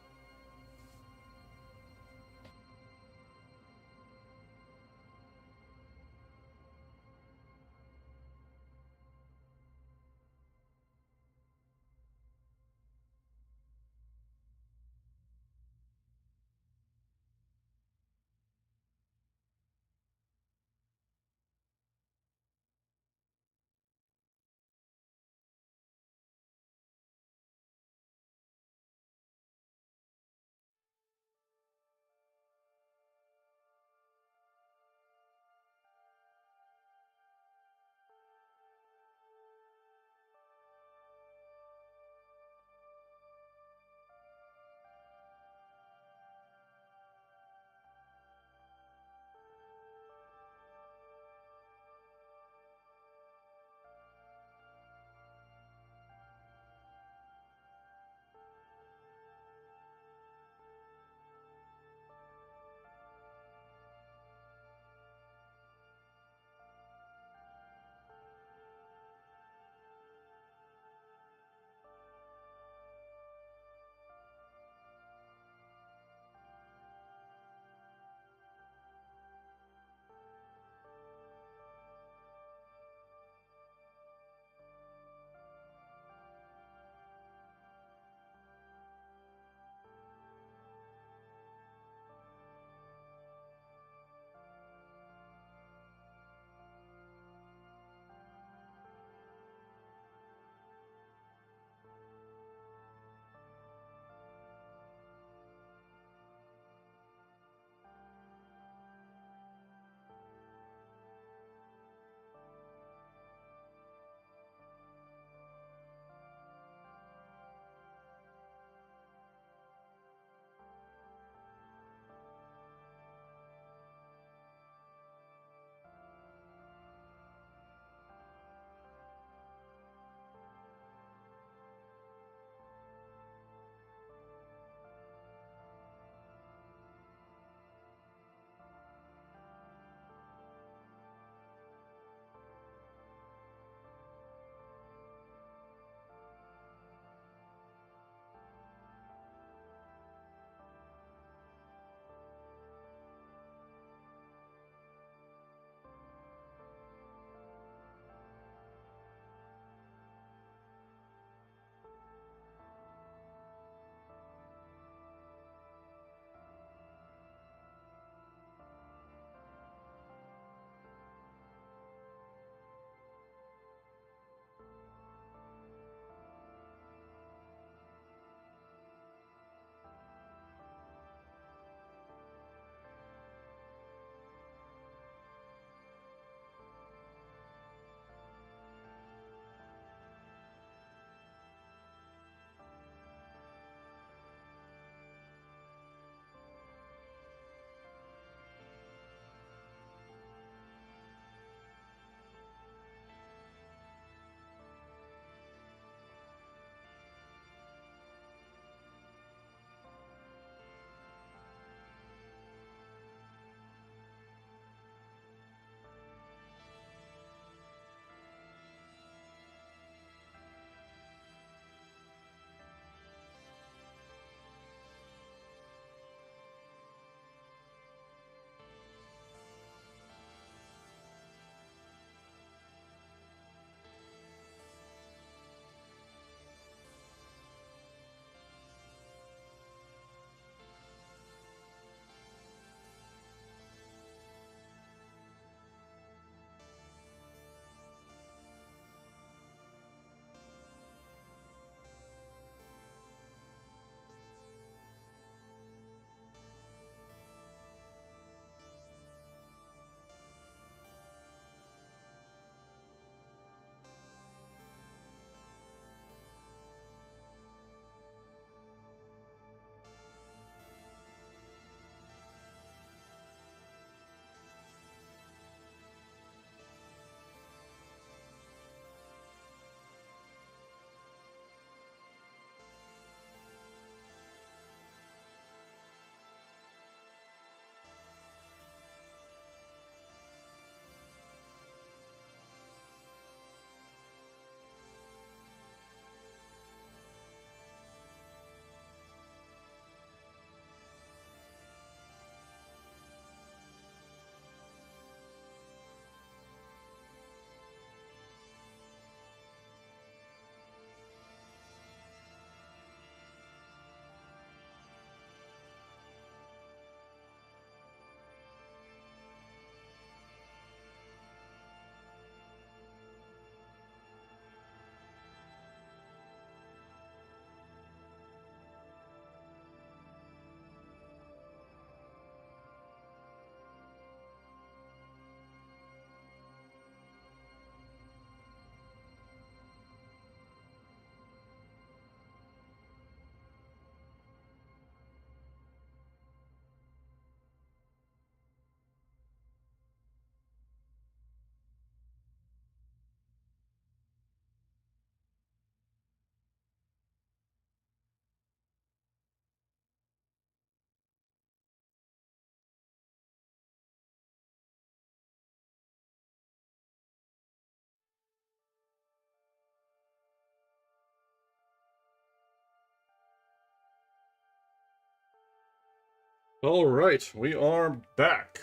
S1: All right, we are back.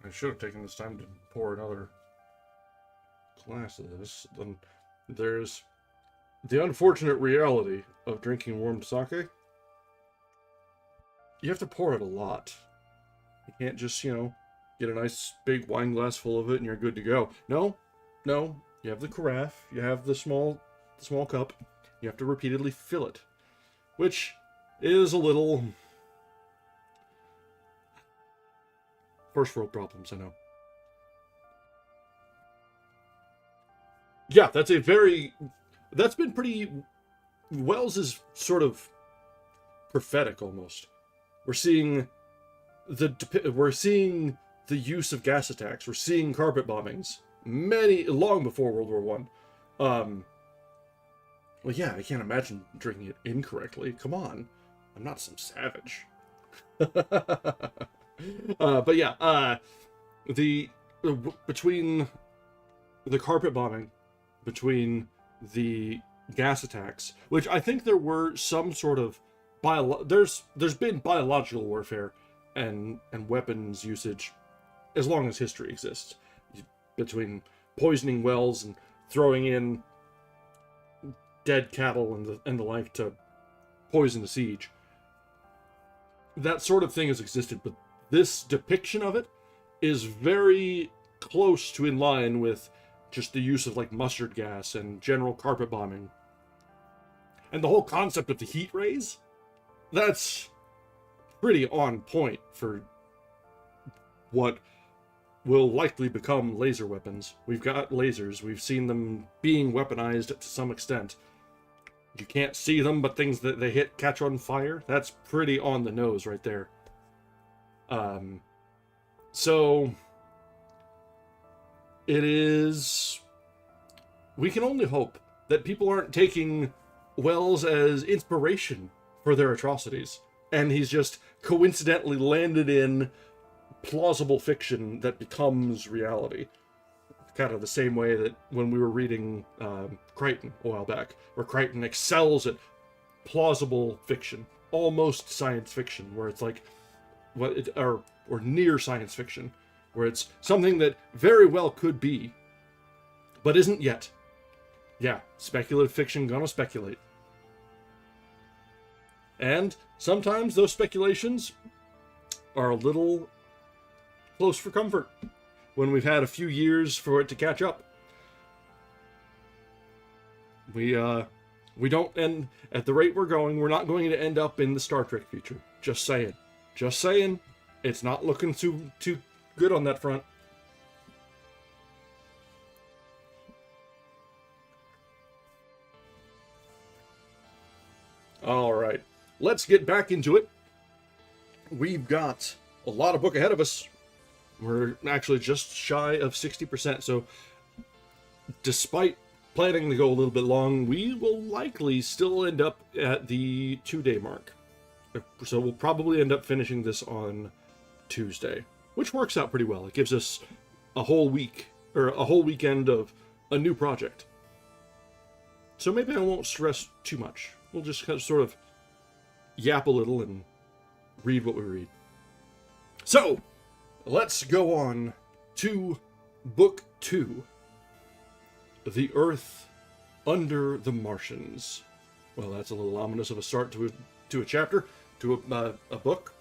S1: I should have taken this time to pour another glass of this. Then there's the unfortunate reality of drinking warm sake. You have to pour it a lot. You can't just, get a nice big wine glass full of it and you're good to go. No, you have the carafe, you have the small cup. You have to repeatedly fill it, which is a little first world problems, I know. Yeah, that's been pretty, Wells is sort of prophetic almost. We're seeing the use of gas attacks. We're seeing carpet bombings long before World War One. Well, yeah, I can't imagine drinking it incorrectly. Come on, I'm not some savage. But yeah, between the carpet bombing, between the gas attacks, which I think there were some sort of there's been biological warfare and weapons usage as long as history exists, between poisoning wells and throwing in dead cattle and the like to poison the siege. That sort of thing has existed, but this depiction of it is very close to in line with just the use of like mustard gas and general carpet bombing. And the whole concept of the heat rays, that's pretty on point for what will likely become laser weapons. We've got lasers. We've seen them being weaponized to some extent. You can't see them, but things that they hit catch on fire. That's pretty on the nose right there. So it is... We can only hope that people aren't taking Wells as inspiration for their atrocities, and he's just coincidentally landed in plausible fiction that becomes reality. Kind of the same way that when we were reading Crichton a while back, where Crichton excels at plausible fiction, almost science fiction, where it's like or near science fiction, where it's something that very well could be, but isn't yet. Yeah, speculative fiction gonna speculate. And sometimes those speculations are a little close for comfort when we've had a few years for it to catch up. We don't end at the rate we're going. We're not going to end up in the Star Trek future. Just saying. It's not looking too good on that front. All right, let's get back into it. We've got a lot of book ahead of us. We're actually just shy of 60%, so despite planning to go a little bit long, we will likely still end up at the 2-day mark. So we'll probably end up finishing this on Tuesday, which works out pretty well. It gives us a whole week, or a whole weekend of a new project. So maybe I won't stress too much. We'll just kind of sort of yap a little and read what we read. So, let's go on to Book 2. The Earth Under the Martians. Well, that's a little ominous of a start to a chapter, to a book.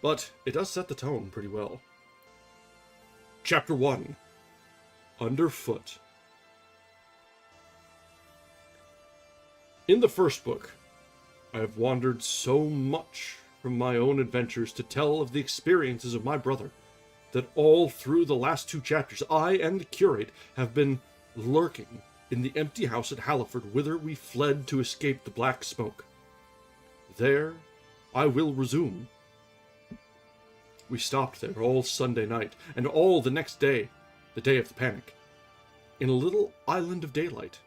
S1: But it does set the tone pretty well. Chapter 1. Underfoot. In the first book, I have wandered so much from my own adventures to tell of the experiences of my brother, that all through the last 2 chapters, I and the curate have been lurking in the empty house at Halliford, whither we fled to escape the black smoke. There I will resume. We stopped there all Sunday night, and all the next day, the day of the panic, in a little island of daylight,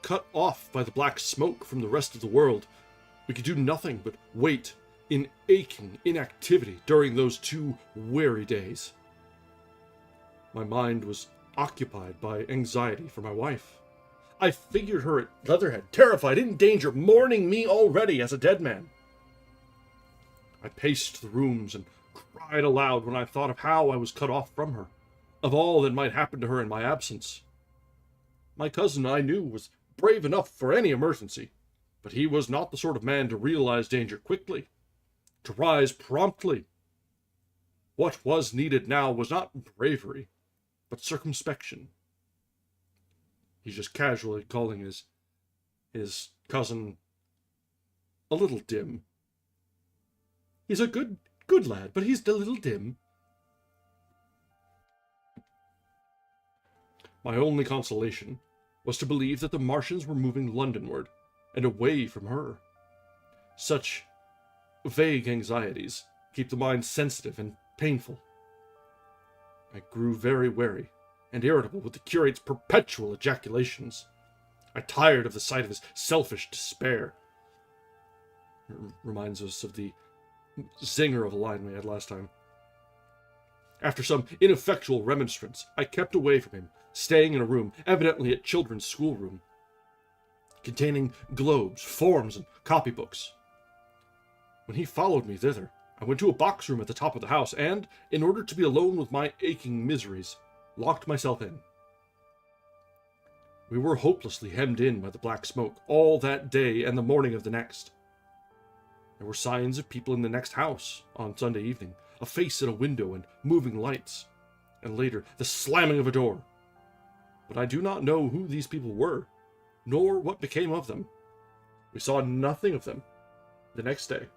S1: cut off by the black smoke from the rest of the world. We could do nothing but wait in aching inactivity during those 2 weary days. My mind was occupied by anxiety for my wife. I figured her at Leatherhead, terrified, in danger, mourning me already as a dead man. I paced the rooms and cried aloud when I thought of how I was cut off from her, of all that might happen to her in my absence. My cousin, I knew, was brave enough for any emergency, but he was not the sort of man to realize danger quickly, to rise promptly. What was needed now was not bravery, but circumspection. He's just casually calling his cousin a little dim. He's a good lad, but he's a little dim. My only consolation was to believe that the Martians were moving Londonward and away from her. Such vague anxieties keep the mind sensitive and painful. I grew very wary and irritable with the curate's perpetual ejaculations. I tired of the sight of his selfish despair. It reminds us of the zinger of a line we had last time. After some ineffectual remonstrance, I kept away from him, staying in a room, evidently a children's schoolroom, containing globes, forms, and copybooks. When he followed me thither, I went to a box room at the top of the house, and, in order to be alone with my aching miseries, locked myself in. We were hopelessly hemmed in by the black smoke all that day and the morning of the next. There were signs of people in the next house on Sunday evening, a face at a window and moving lights, and later the slamming of a door. But I do not know who these people were, nor what became of them. We saw nothing of them the next day.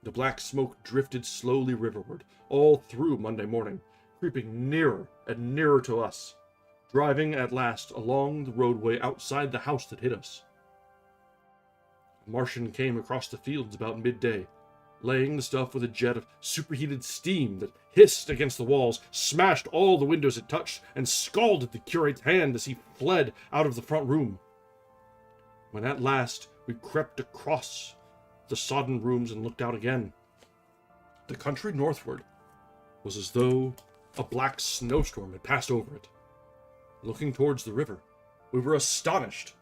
S1: The black smoke drifted slowly riverward, all through Monday morning, creeping nearer and nearer to us, driving at last along the roadway outside the house that hid us. A Martian came across the fields about midday, laying the stuff with a jet of superheated steam that hissed against the walls, smashed all the windows it touched, and scalded the curate's hand as he fled out of the front room. When at last we crept across the sodden rooms and looked out again, the country northward was as though a black snowstorm had passed over it. Looking towards the river, we were astonished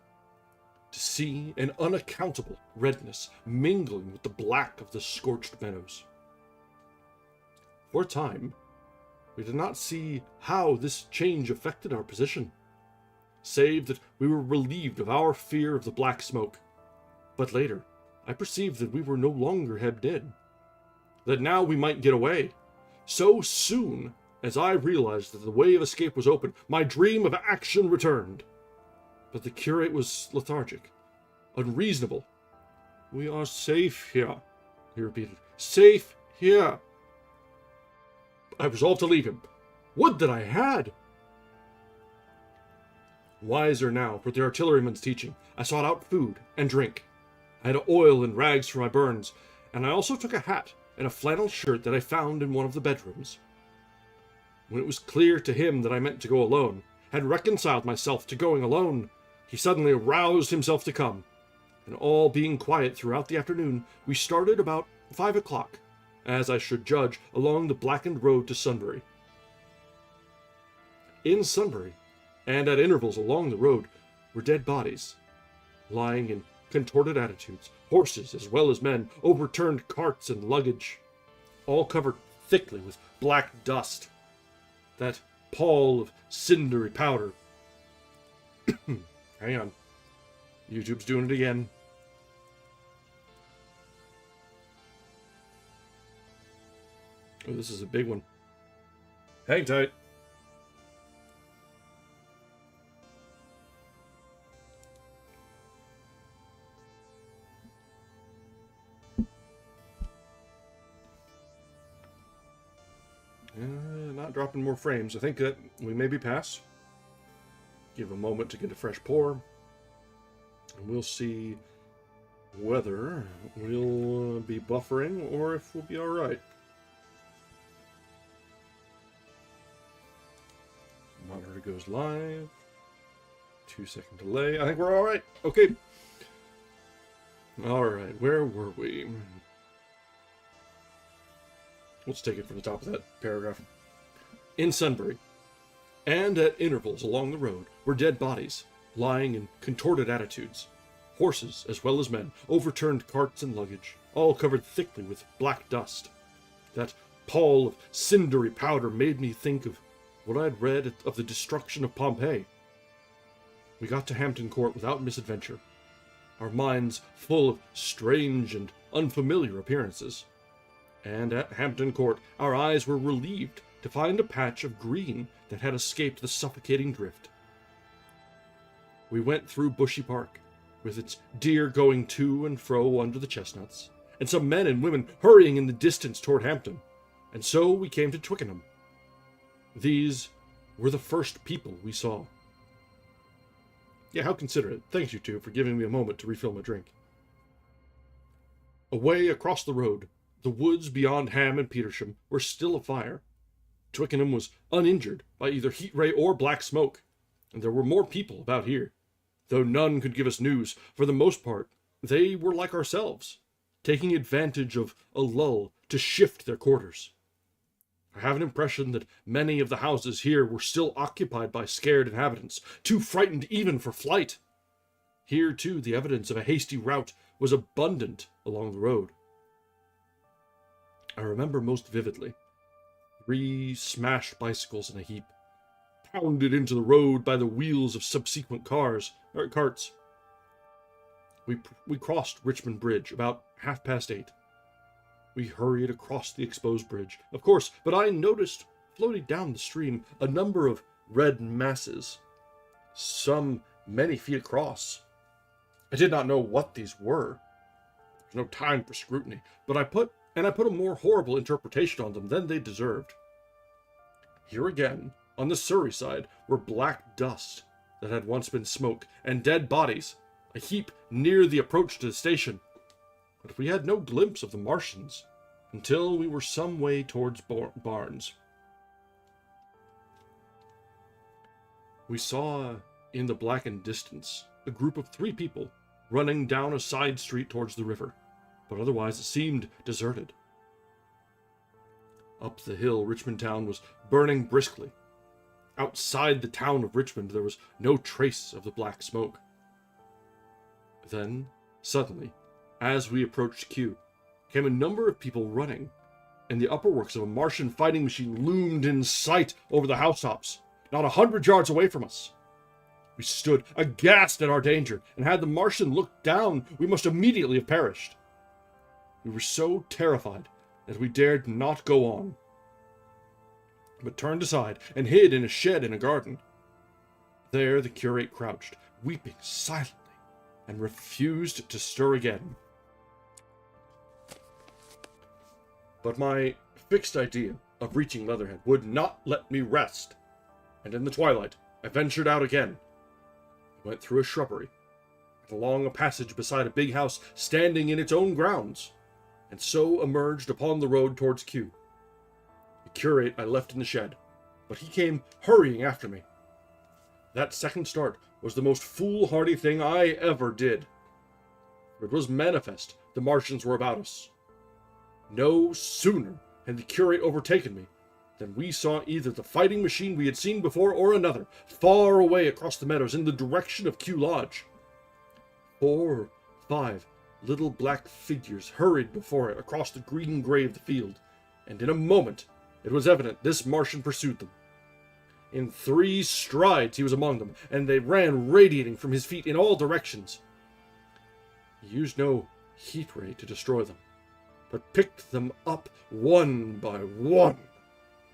S1: to see an unaccountable redness mingling with the black of the scorched meadows. For a time, we did not see how this change affected our position, save that we were relieved of our fear of the black smoke. But later, I perceived that we were no longer hemmed in, that now we might get away. So soon as I realized that the way of escape was open, my dream of action returned. But the curate was lethargic, unreasonable. "We are safe here," he repeated. "Safe here." I resolved to leave him. Would that I had! Wiser now for the artilleryman's teaching, I sought out food and drink. I had oil and rags for my burns, and I also took a hat and a flannel shirt that I found in one of the bedrooms. When it was clear to him that I meant to go alone, had reconciled myself to going alone, he suddenly aroused himself to come, and all being quiet throughout the afternoon, we started about 5 o'clock, as I should judge, along the blackened road to Sunbury. In Sunbury, and at intervals along the road, were dead bodies, lying in contorted attitudes, horses as well as men, overturned carts and luggage, all covered thickly with black dust, that pall of cindery powder. Hang on. YouTube's doing it again. Oh, this is a big one. Hang tight. Not dropping more frames. I think that we maybe pass. Give a moment to get a fresh pour. And we'll see whether we'll be buffering or if we'll be alright. Monitor goes live. 2-second delay. I think we're alright. Okay. Alright, where were we? Let's take it from the top of that paragraph. In Sunbury, and at intervals along the road, were dead bodies, lying in contorted attitudes, horses as well as men, overturned carts and luggage, all covered thickly with black dust. That pall of cindery powder made me think of what I had read of the destruction of Pompeii. We got to Hampton Court without misadventure, our minds full of strange and unfamiliar appearances. And at Hampton Court, our eyes were relieved to find a patch of green that had escaped the suffocating drift. We went through Bushy Park, with its deer going to and fro under the chestnuts, and some men and women hurrying in the distance toward Hampton, and so we came to Twickenham. These were the first people we saw. Yeah, how considerate. Thanks, you two, for giving me a moment to refill my drink. Away across the road, the woods beyond Ham and Petersham were still afire. Twickenham was uninjured by either heat ray or black smoke, and there were more people about here, though none could give us news. For the most part, they were like ourselves, taking advantage of a lull to shift their quarters. I have an impression that many of the houses here were still occupied by scared inhabitants, too frightened even for flight. Here, too, the evidence of a hasty rout was abundant along the road. I remember most vividly 3 smashed bicycles in a heap, pounded into the road by the wheels of subsequent carts. We crossed Richmond Bridge about 8:30. We hurried across the exposed bridge, of course, but I noticed floating down the stream a number of red masses, some many feet across. I did not know what these were. There was no time for scrutiny, but I put a more horrible interpretation on them than they deserved. Here again, on the Surrey side, were black dust that had once been smoke, and dead bodies, a heap near the approach to the station. But we had no glimpse of the Martians until we were some way towards Barnes. We saw, in the blackened distance, a group of 3 people running down a side street towards the river, but otherwise it seemed deserted. Up the hill, Richmond town was burning briskly. Outside the town of Richmond, there was no trace of the black smoke. Then, suddenly, as we approached Kew, came a number of people running, and the upperworks of a Martian fighting machine loomed in sight over the housetops, not 100 yards away from us. We stood aghast at our danger, and had the Martian looked down, we must immediately have perished. We were so terrified that we dared not go on, but turned aside and hid in a shed in a garden. There the curate crouched, weeping silently, and refused to stir again. But my fixed idea of reaching Leatherhead would not let me rest, and in the twilight I ventured out again. I went through a shrubbery, and along a passage beside a big house standing in its own grounds, and so emerged upon the road towards Kew. The curate I left in the shed, but he came hurrying after me. That second start was the most foolhardy thing I ever did. It was manifest the Martians were about us. No sooner had the curate overtaken me than we saw either the fighting machine we had seen before or another, far away across the meadows in the direction of Kew Lodge. 4 or 5 little black figures hurried before it across the green gray of the field, and in a moment it was evident this Martian pursued them. In 3 strides he was among them, and they ran radiating from his feet in all directions. He used no heat ray to destroy them, but picked them up one by one.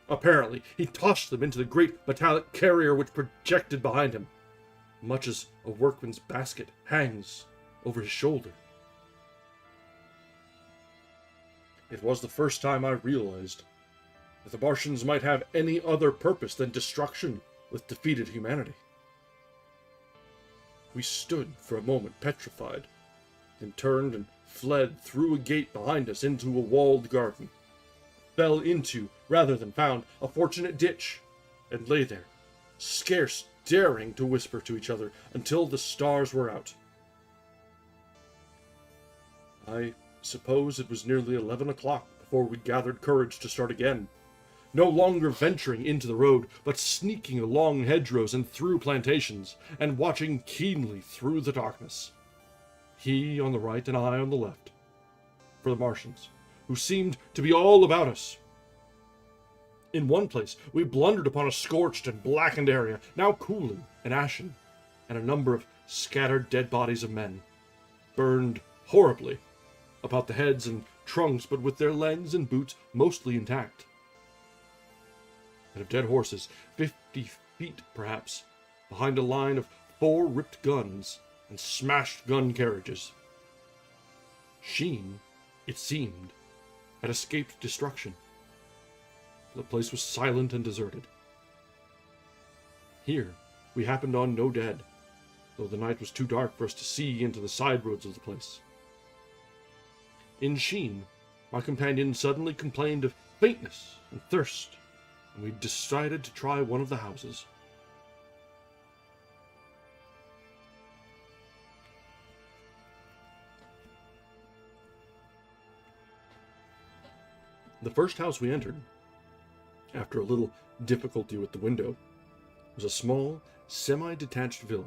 S1: Apparently, he tossed them into the great metallic carrier which projected behind him, much as a workman's basket hangs over his shoulder. It was the first time I realized that the Martians might have any other purpose than destruction with defeated humanity. We stood for a moment petrified, then turned and fled through a gate behind us into a walled garden, fell into, rather than found, a fortunate ditch, and lay there, scarce daring to whisper to each other until the stars were out. I suppose it was nearly 11 o'clock before we gathered courage to start again, no longer venturing into the road, but sneaking along hedgerows and through plantations, and watching keenly through the darkness. he on the right and I on the left, for the Martians, who seemed to be all about us. In one place, we blundered upon a scorched and blackened area, now cooling and ashen, and a number of scattered dead bodies of men, burned horribly, about the heads and trunks, but with their legs and boots mostly intact. And of dead horses, 50 feet perhaps, behind a line of 4 ripped guns and smashed gun carriages. Sheen, it seemed, had escaped destruction. The place was silent and deserted. Here, we happened on no dead, though the night was too dark for us to see into the side roads of the place. In Sheen, my companion suddenly complained of faintness and thirst, and we decided to try one of the houses. The first house we entered, after a little difficulty with the window, was a small, semi-detached villa,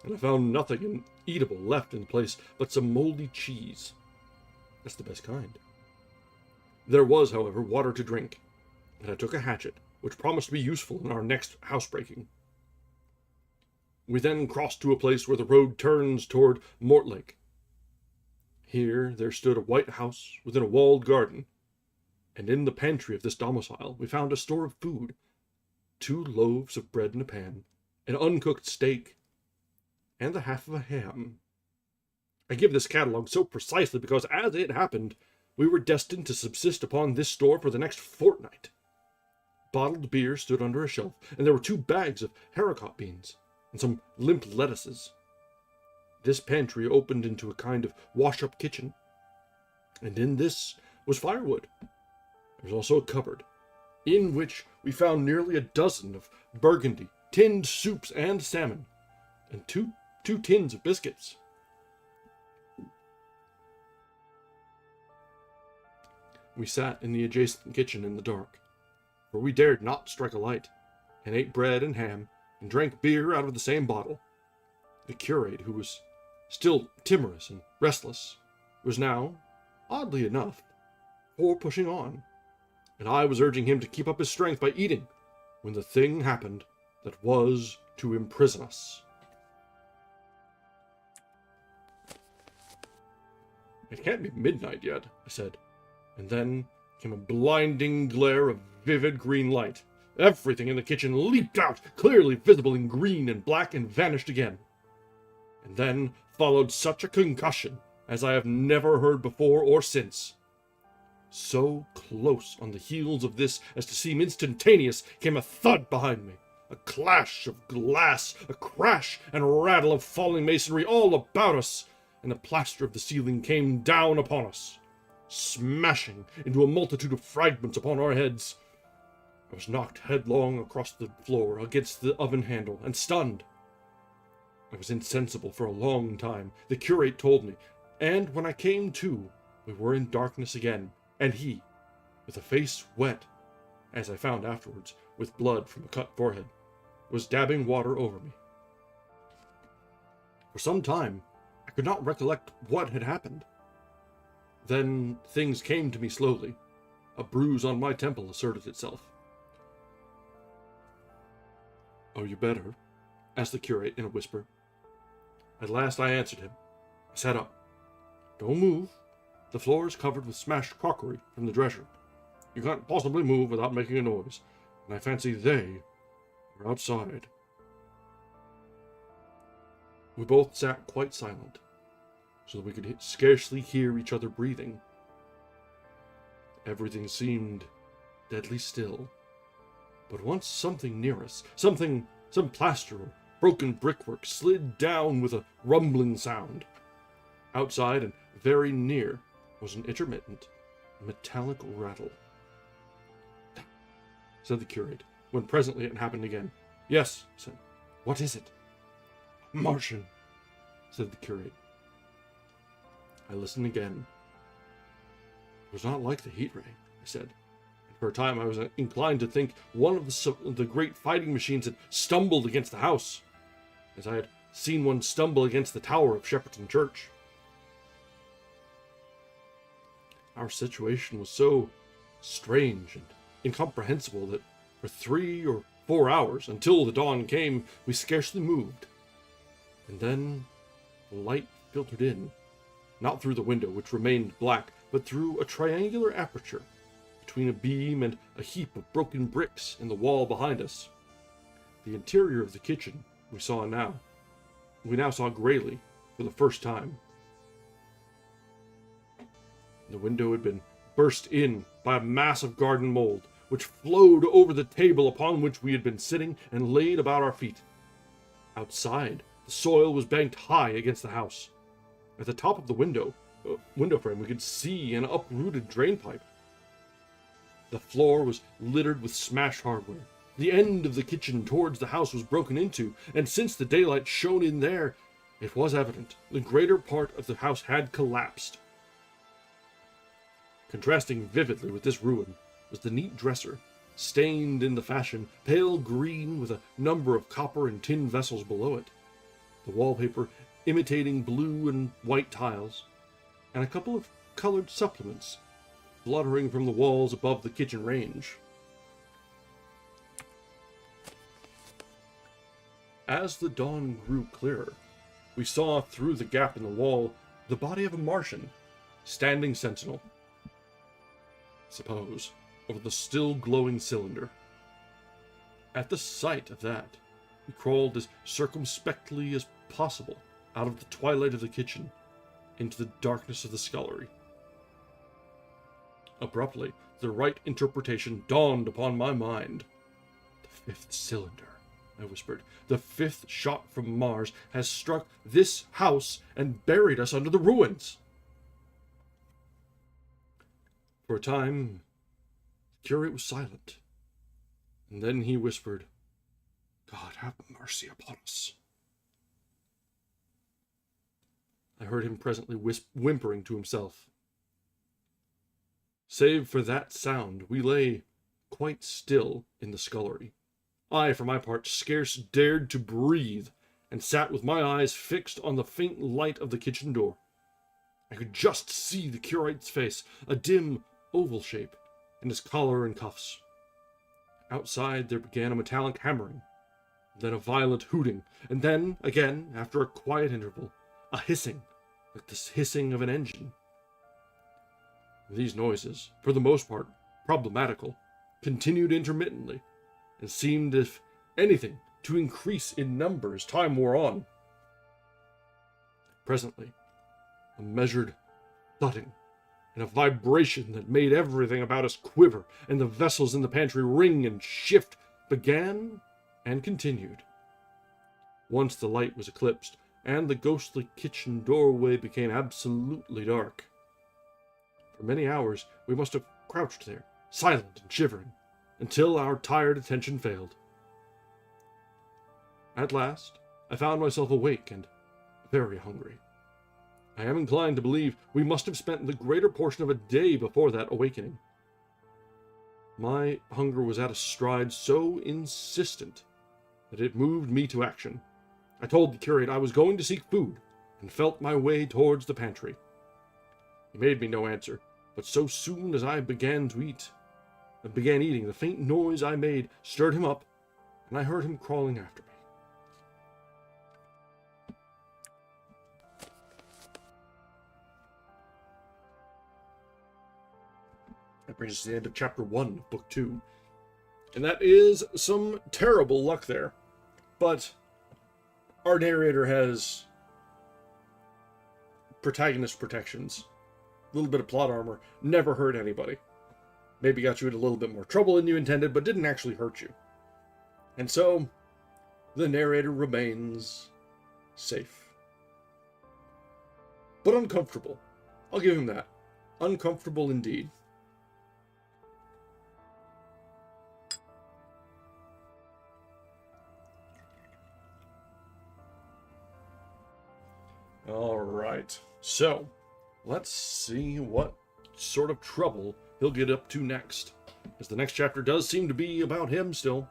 S1: and I found nothing eatable left in the place but some moldy cheese. That's the best kind. There was, however, water to drink, and I took a hatchet, which promised to be useful in our next housebreaking. We then crossed to a place where the road turns toward Mortlake. Here there stood a white house within a walled garden, and in the pantry of this domicile we found a store of food, 2 loaves of bread in a pan, an uncooked steak, and the half of a ham. I give this catalogue so precisely because, as it happened, we were destined to subsist upon this store for the next fortnight. Bottled beer stood under a shelf, and there were 2 bags of haricot beans, and some limp lettuces. This pantry opened into a kind of wash-up kitchen, and in this was firewood. There was also a cupboard, in which we found nearly a dozen of burgundy, tinned soups and salmon, and two tins of biscuits. We sat in the adjacent kitchen in the dark, for we dared not strike a light, and ate bread and ham, and drank beer out of the same bottle. The curate, who was still timorous and restless, was now, oddly enough, for pushing on, and I was urging him to keep up his strength by eating, when the thing happened that was to imprison us. "It can't be midnight yet," I said, and then came a blinding glare of vivid green light. Everything in the kitchen leaped out, clearly visible in green and black, and vanished again. And then followed such a concussion as I have never heard before or since. So close on the heels of this as to seem instantaneous came a thud behind me, a clash of glass, a crash and rattle of falling masonry all about us, and the plaster of the ceiling came down upon us, smashing into a multitude of fragments upon our heads. I was knocked headlong across the floor against the oven handle, and stunned. I was insensible for a long time, the curate told me, and when I came to, we were in darkness again, and he, with a face wet, as I found afterwards, with blood from a cut forehead, was dabbing water over me. For some time, I could not recollect what had happened. Then things came to me slowly. A bruise on my temple asserted itself. "Are you better?" asked the curate in a whisper. At last I answered him. I sat up. "Don't move. The floor is covered with smashed crockery from the dresser. You can't possibly move without making a noise, and I fancy they are outside." We both sat quite silent, so that we could scarcely hear each other breathing. Everything seemed deadly still, but once something near us, some plaster or broken brickwork, slid down with a rumbling sound. Outside and very near was an intermittent, metallic rattle. Said the curate, when presently it happened again. "Yes," I said. "What is it?" "Martian," said the curate. I listened again. It was not like the heat ray, I said, and for a time I was inclined to think one of the great fighting machines had stumbled against the house, as I had seen one stumble against the tower of Shepperton Church. Our situation was so strange and incomprehensible that for 3 or 4 hours, until the dawn came, we scarcely moved. And then the light filtered in, not through the window, which remained black, but through a triangular aperture between a beam and a heap of broken bricks in the wall behind us. The interior of the kitchen we now saw grayly for the first time. The window had been burst in by a mass of garden mold, which flowed over the table upon which we had been sitting and laid about our feet. Outside, the soil was banked high against the house. At the top of the window frame, we could see an uprooted drainpipe. The floor was littered with smashed hardware. The end of the kitchen towards the house was broken into, and since the daylight shone in there, it was evident the greater part of the house had collapsed. Contrasting vividly with this ruin was the neat dresser, stained in the fashion pale green with a number of copper and tin vessels below it, the wallpaper imitating blue and white tiles, and a couple of colored supplements fluttering from the walls above the kitchen range. As the dawn grew clearer, we saw through the gap in the wall the body of a Martian, standing sentinel, suppose, over the still glowing cylinder. At the sight of that, we crawled as circumspectly as possible out of the twilight of the kitchen into the darkness of the scullery. Abruptly, the right interpretation dawned upon my mind. "The 5th cylinder," I whispered. "The 5th shot from Mars has struck this house and buried us under the ruins." For a time, the curate was silent, and then he whispered, "God have mercy upon us." I heard him presently whimpering to himself. Save for that sound, we lay quite still in the scullery. I, for my part, scarce dared to breathe, and sat with my eyes fixed on the faint light of the kitchen door. I could just see the curate's face, a dim oval shape, and his collar and cuffs. Outside there began a metallic hammering, then a violent hooting, and then, again, after a quiet interval, a hissing, like the hissing of an engine. These noises, for the most part problematical, continued intermittently, and seemed, if anything, to increase in number as time wore on. Presently, a measured thudding, and a vibration that made everything about us quiver, and the vessels in the pantry ring and shift, began and continued. Once the light was eclipsed, and the ghostly kitchen doorway became absolutely dark. For many hours we must have crouched there, silent and shivering, until our tired attention failed. At last, I found myself awake and very hungry. I am inclined to believe we must have spent the greater portion of a day before that awakening. My hunger was at a stride so insistent that it moved me to action. I told the curate I was going to seek food, and felt my way towards the pantry. He made me no answer, but so soon as I began eating, the faint noise I made stirred him up, and I heard him crawling after me. That brings us to the end of Chapter 1 of Book 2. And that is some terrible luck there. But our narrator has protagonist protections. A little bit of plot armor. Never hurt anybody. Maybe got you in a little bit more trouble than you intended, but didn't actually hurt you. And so, the narrator remains safe. But uncomfortable. I'll give him that. Uncomfortable indeed. Alright, so let's see what sort of trouble he'll get up to next. Because the next chapter does seem to be about him still.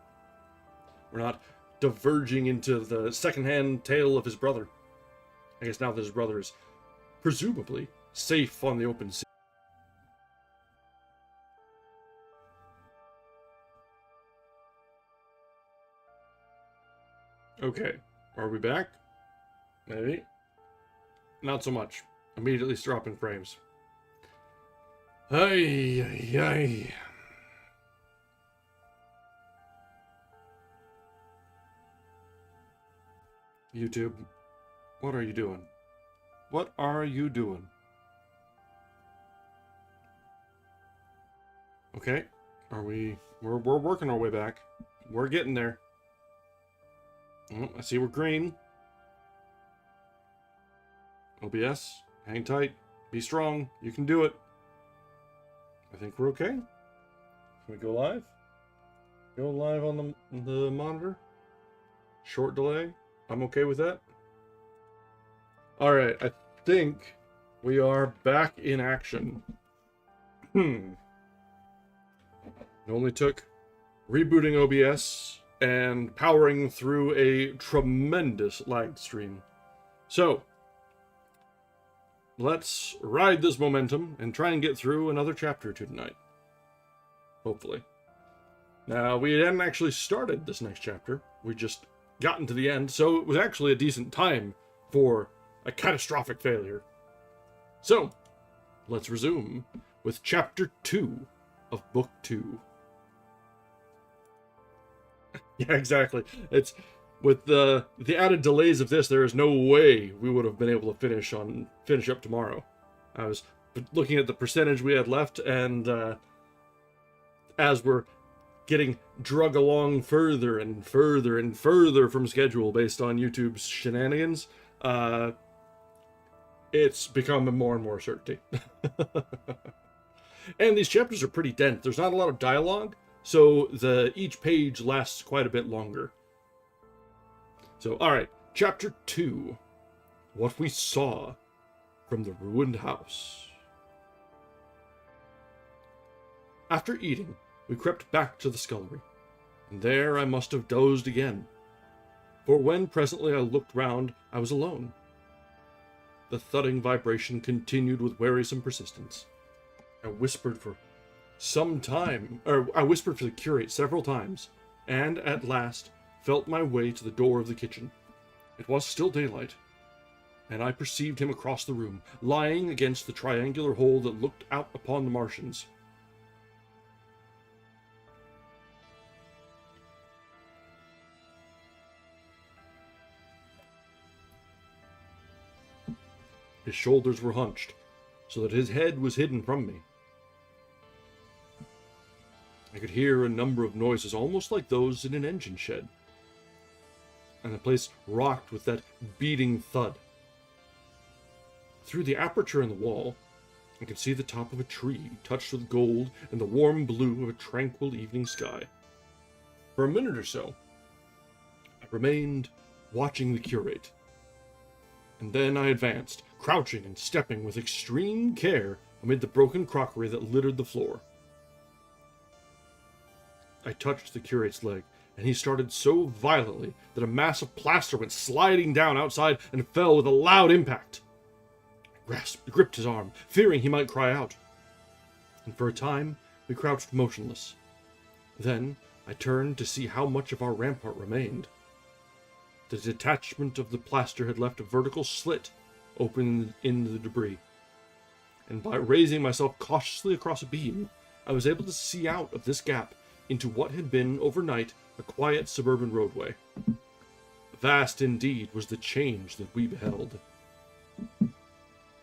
S1: We're not diverging into the secondhand tale of his brother. I guess now that his brother is presumably safe on the open sea. Okay, are we back? Maybe. Not so much. Immediately dropping frames. Ay, ay, ay. YouTube, what are you doing? What are you doing? Okay, we're working our way back. We're getting there. Oh, I see we're green. OBS, hang tight, be strong, you can do it. I think we're okay. Can we go live? Go live on the monitor? Short delay? I'm okay with that. Alright, I think we are back in action. It only took rebooting OBS and powering through a tremendous lag stream. So, let's ride this momentum and try and get through another chapter or two tonight. Hopefully. Now, we hadn't actually started this next chapter. We just gotten to the end, so it was actually a decent time for a catastrophic failure. So, let's resume with Chapter 2 of Book 2. Yeah, exactly. It's with the added delays of this, there is no way we would have been able to finish up tomorrow. I was looking at the percentage we had left, and as we're getting drug along further and further and further from schedule based on YouTube's shenanigans, it's become more and more certainty. And these chapters are pretty dense. There's not a lot of dialogue, so each page lasts quite a bit longer. So, alright, Chapter 2. What we saw from the ruined house. After eating, we crept back to the scullery, and there I must have dozed again, for when presently I looked round, I was alone. The thudding vibration continued with wearisome persistence. I whispered for the curate several times, and at last felt my way to the door of the kitchen. It was still daylight, and I perceived him across the room, lying against the triangular hole that looked out upon the Martians. His shoulders were hunched, so that his head was hidden from me. I could hear a number of noises almost like those in an engine shed, and the place rocked with that beating thud. Through the aperture in the wall, I could see the top of a tree touched with gold and the warm blue of a tranquil evening sky. For a minute or so, I remained watching the curate, and then I advanced, crouching and stepping with extreme care amid the broken crockery that littered the floor. I touched the curate's leg, and he started so violently that a mass of plaster went sliding down outside and fell with a loud impact. I gripped his arm, fearing he might cry out, and for a time we crouched motionless. Then I turned to see how much of our rampart remained. The detachment of the plaster had left a vertical slit open in the debris, and by raising myself cautiously across a beam, I was able to see out of this gap into what had been, overnight, a quiet suburban roadway. Vast indeed was the change that we beheld.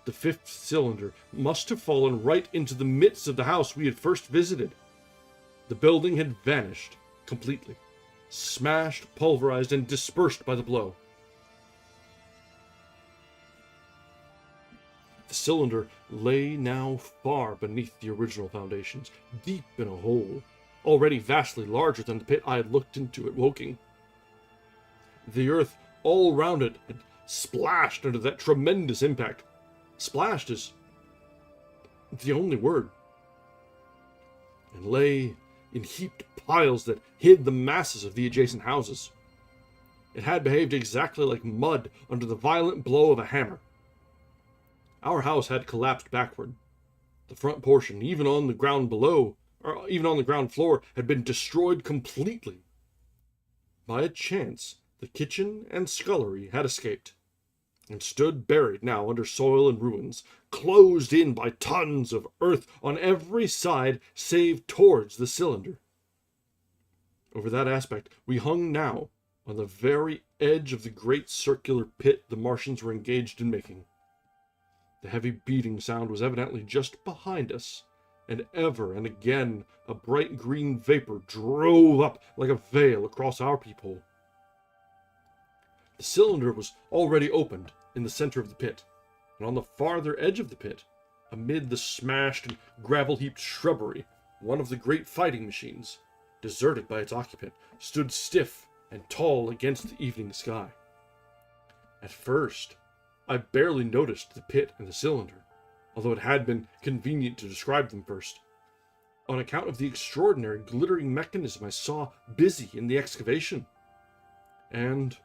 S1: The fifth cylinder must have fallen right into the midst of the house we had first visited. The building had vanished completely, smashed, pulverized, and dispersed by the blow. The cylinder lay now far beneath the original foundations, deep in a hole, already vastly larger than the pit I had looked into at Woking. The earth all round it had splashed under that tremendous impact. Splashed is the only word, and lay in heaped piles that hid the masses of the adjacent houses. It had behaved exactly like mud under the violent blow of a hammer. Our house had collapsed backward. The front portion, even on the ground floor, had been destroyed completely. By a chance, the kitchen and scullery had escaped, and stood buried now under soil and ruins, closed in by tons of earth on every side save towards the cylinder. Over that aspect, we hung now on the very edge of the great circular pit the Martians were engaged in making. The heavy beating sound was evidently just behind us, and ever and again a bright green vapor drove up like a veil across our peephole. The cylinder was already opened in the center of the pit, and on the farther edge of the pit, amid the smashed and gravel-heaped shrubbery, one of the great fighting machines, deserted by its occupant, stood stiff and tall against the evening sky. At first, I barely noticed the pit and the cylinder, although it had been convenient to describe them first, on account of the extraordinary glittering mechanism I saw busy in the excavation, and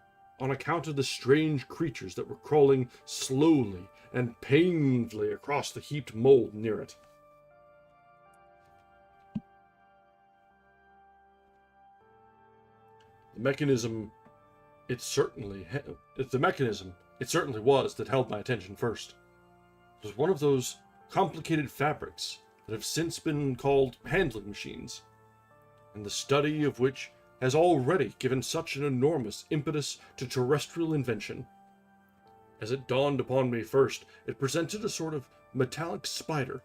S1: on account of the strange creatures that were crawling slowly and painfully across the heaped mold near it. The mechanism it certainly was that held my attention first. It was one of those complicated fabrics that have since been called handling machines, and the study of which has already given such an enormous impetus to terrestrial invention. As it dawned upon me first, it presented a sort of metallic spider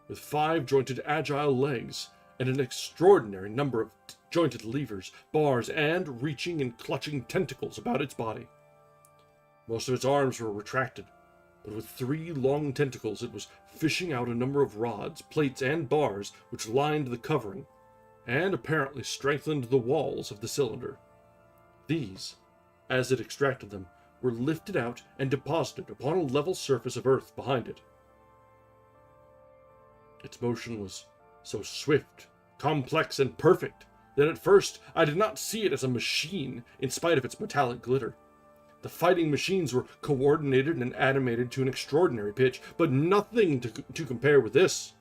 S1: with 5 jointed agile legs and an extraordinary number of jointed levers, bars, and reaching and clutching tentacles about its body. Most of its arms were retracted, but with 3 long tentacles it was fishing out a number of rods, plates, and bars which lined the covering, and apparently strengthened the walls of the cylinder. These, as it extracted them, were lifted out and deposited upon a level surface of earth behind it. Its motion was so swift, complex, and perfect that at first I did not see it as a machine in spite of its metallic glitter. The fighting machines were coordinated and animated to an extraordinary pitch, but nothing to compare with this.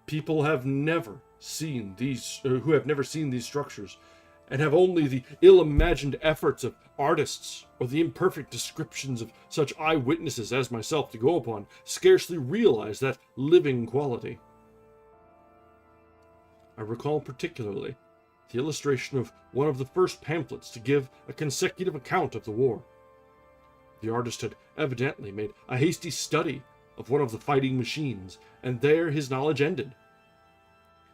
S1: People who have never seen these structures, and have only the ill-imagined efforts of artists or the imperfect descriptions of such eyewitnesses as myself to go upon, scarcely realize that living quality. I recall particularly the illustration of one of the first pamphlets to give a consecutive account of the war. The artist had evidently made a hasty study of one of the fighting machines, and there his knowledge ended.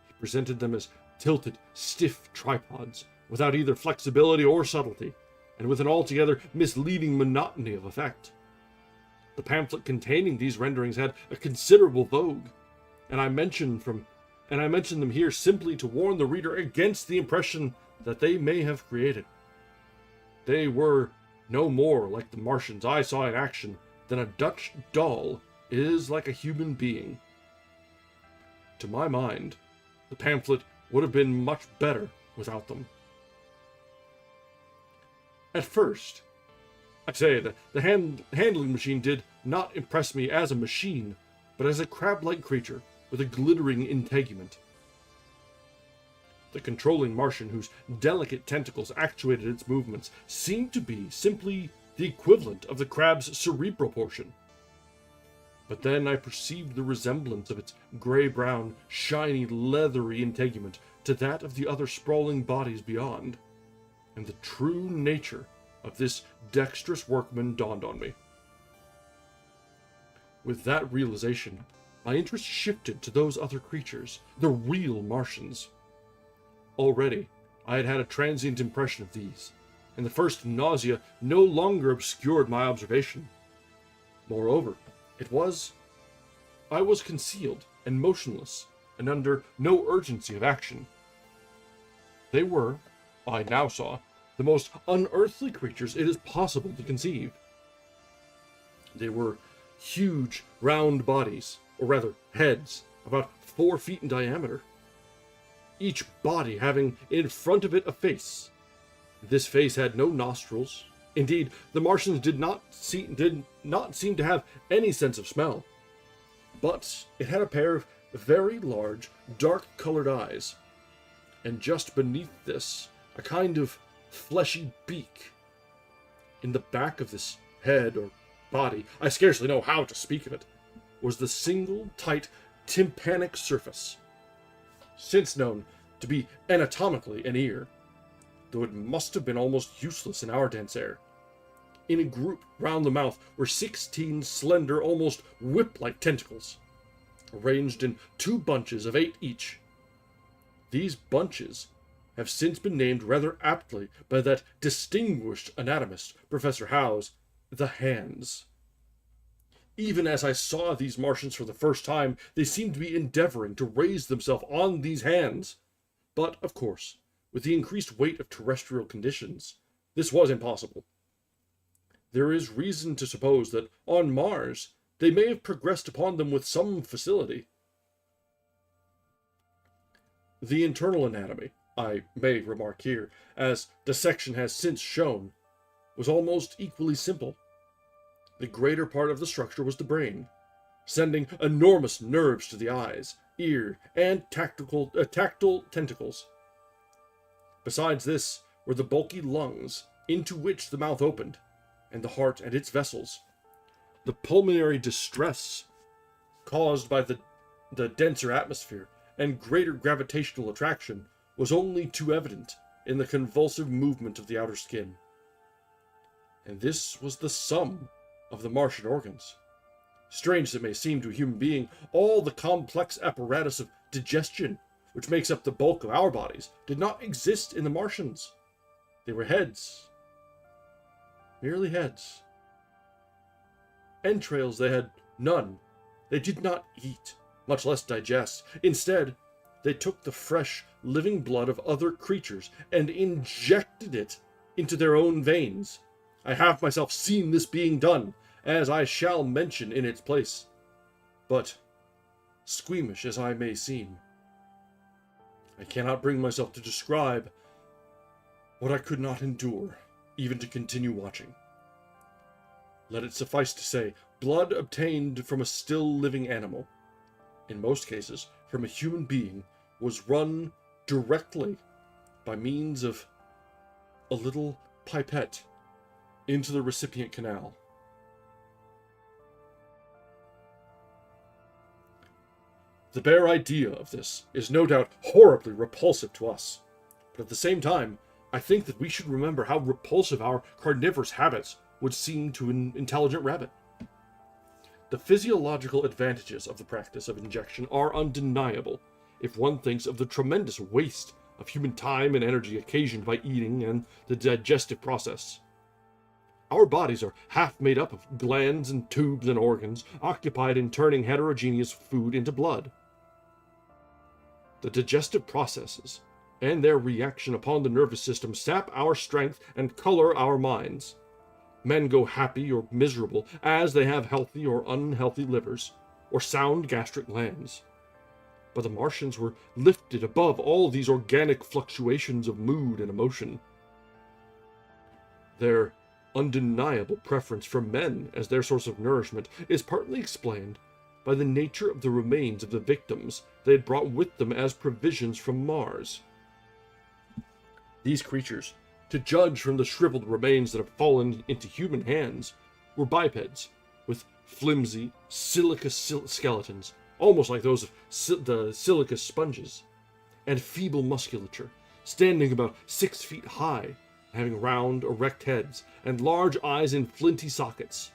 S1: He presented them as tilted, stiff tripods, without either flexibility or subtlety, and with an altogether misleading monotony of effect. The pamphlet containing these renderings had a considerable vogue, and I mention them here simply to warn the reader against the impression that they may have created. They were no more like the Martians I saw in action than a Dutch doll is like a human being. To my mind, the pamphlet would have been much better without them. At first, I say that the handling machine did not impress me as a machine, but as a crab-like creature with a glittering integument. The controlling Martian, whose delicate tentacles actuated its movements, seemed to be simply the equivalent of the crab's cerebral portion. But then I perceived the resemblance of its gray-brown, shiny, leathery integument to that of the other sprawling bodies beyond, and the true nature of this dexterous workman dawned on me. With that realization, my interest shifted to those other creatures, the real Martians. Already, I had had a transient impression of these, and the first nausea no longer obscured my observation. Moreover, I was concealed and motionless, and under no urgency of action. They were, I now saw, the most unearthly creatures it is possible to conceive. They were huge, round bodies, or rather heads, about 4 feet in diameter, each body having in front of it a face, This face had no nostrils. Indeed, the Martians did not seem to have any sense of smell. But it had a pair of very large, dark-colored eyes, and just beneath this, a kind of fleshy beak. In the back of this head or body, I scarcely know how to speak of it, was the single, tight, tympanic surface, since known to be anatomically an ear, though it must have been almost useless in our dense air. In a group round the mouth were 16 slender, almost whip-like tentacles, arranged in 2 bunches of 8 each. These bunches have since been named rather aptly by that distinguished anatomist, Professor Howe's, the hands. Even as I saw these Martians for the first time, they seemed to be endeavoring to raise themselves on these hands. But, of course, with the increased weight of terrestrial conditions, this was impossible. There is reason to suppose that on Mars they may have progressed upon them with some facility. The internal anatomy, I may remark here, as dissection has since shown, was almost equally simple. The greater part of the structure was the brain, sending enormous nerves to the eyes, ear, and tactile tentacles. Besides this were the bulky lungs, into which the mouth opened, and the heart and its vessels. The pulmonary distress caused by the denser atmosphere and greater gravitational attraction was only too evident in the convulsive movement of the outer skin. And this was the sum of the Martian organs. Strange as it may seem to a human being, all the complex apparatus of digestion, which makes up the bulk of our bodies, did not exist in the Martians. They were heads. Merely heads. Entrails they had none. They did not eat, much less digest. Instead, they took the fresh, living blood of other creatures and injected it into their own veins. I have myself seen this being done, as I shall mention in its place. But, squeamish as I may seem, I cannot bring myself to describe what I could not endure, even to continue watching. Let it suffice to say, blood obtained from a still living animal, in most cases from a human being, was run directly by means of a little pipette into the recipient canal. The bare idea of this is no doubt horribly repulsive to us, but at the same time, I think that we should remember how repulsive our carnivorous habits would seem to an intelligent rabbit. The physiological advantages of the practice of injection are undeniable, if one thinks of the tremendous waste of human time and energy occasioned by eating and the digestive process. Our bodies are half made up of glands and tubes and organs, occupied in turning heterogeneous food into blood. The digestive processes and their reaction upon the nervous system sap our strength and color our minds. Men go happy or miserable as they have healthy or unhealthy livers, or sound gastric glands. But the Martians were lifted above all these organic fluctuations of mood and emotion. Their undeniable preference for men as their source of nourishment is partly explained by the nature of the remains of the victims they had brought with them as provisions from Mars. These creatures, to judge from the shriveled remains that have fallen into human hands, were bipeds, with flimsy, silica skeletons, almost like those of the silica sponges, and feeble musculature, standing about 6 feet high, having round, erect heads, and large eyes in flinty sockets.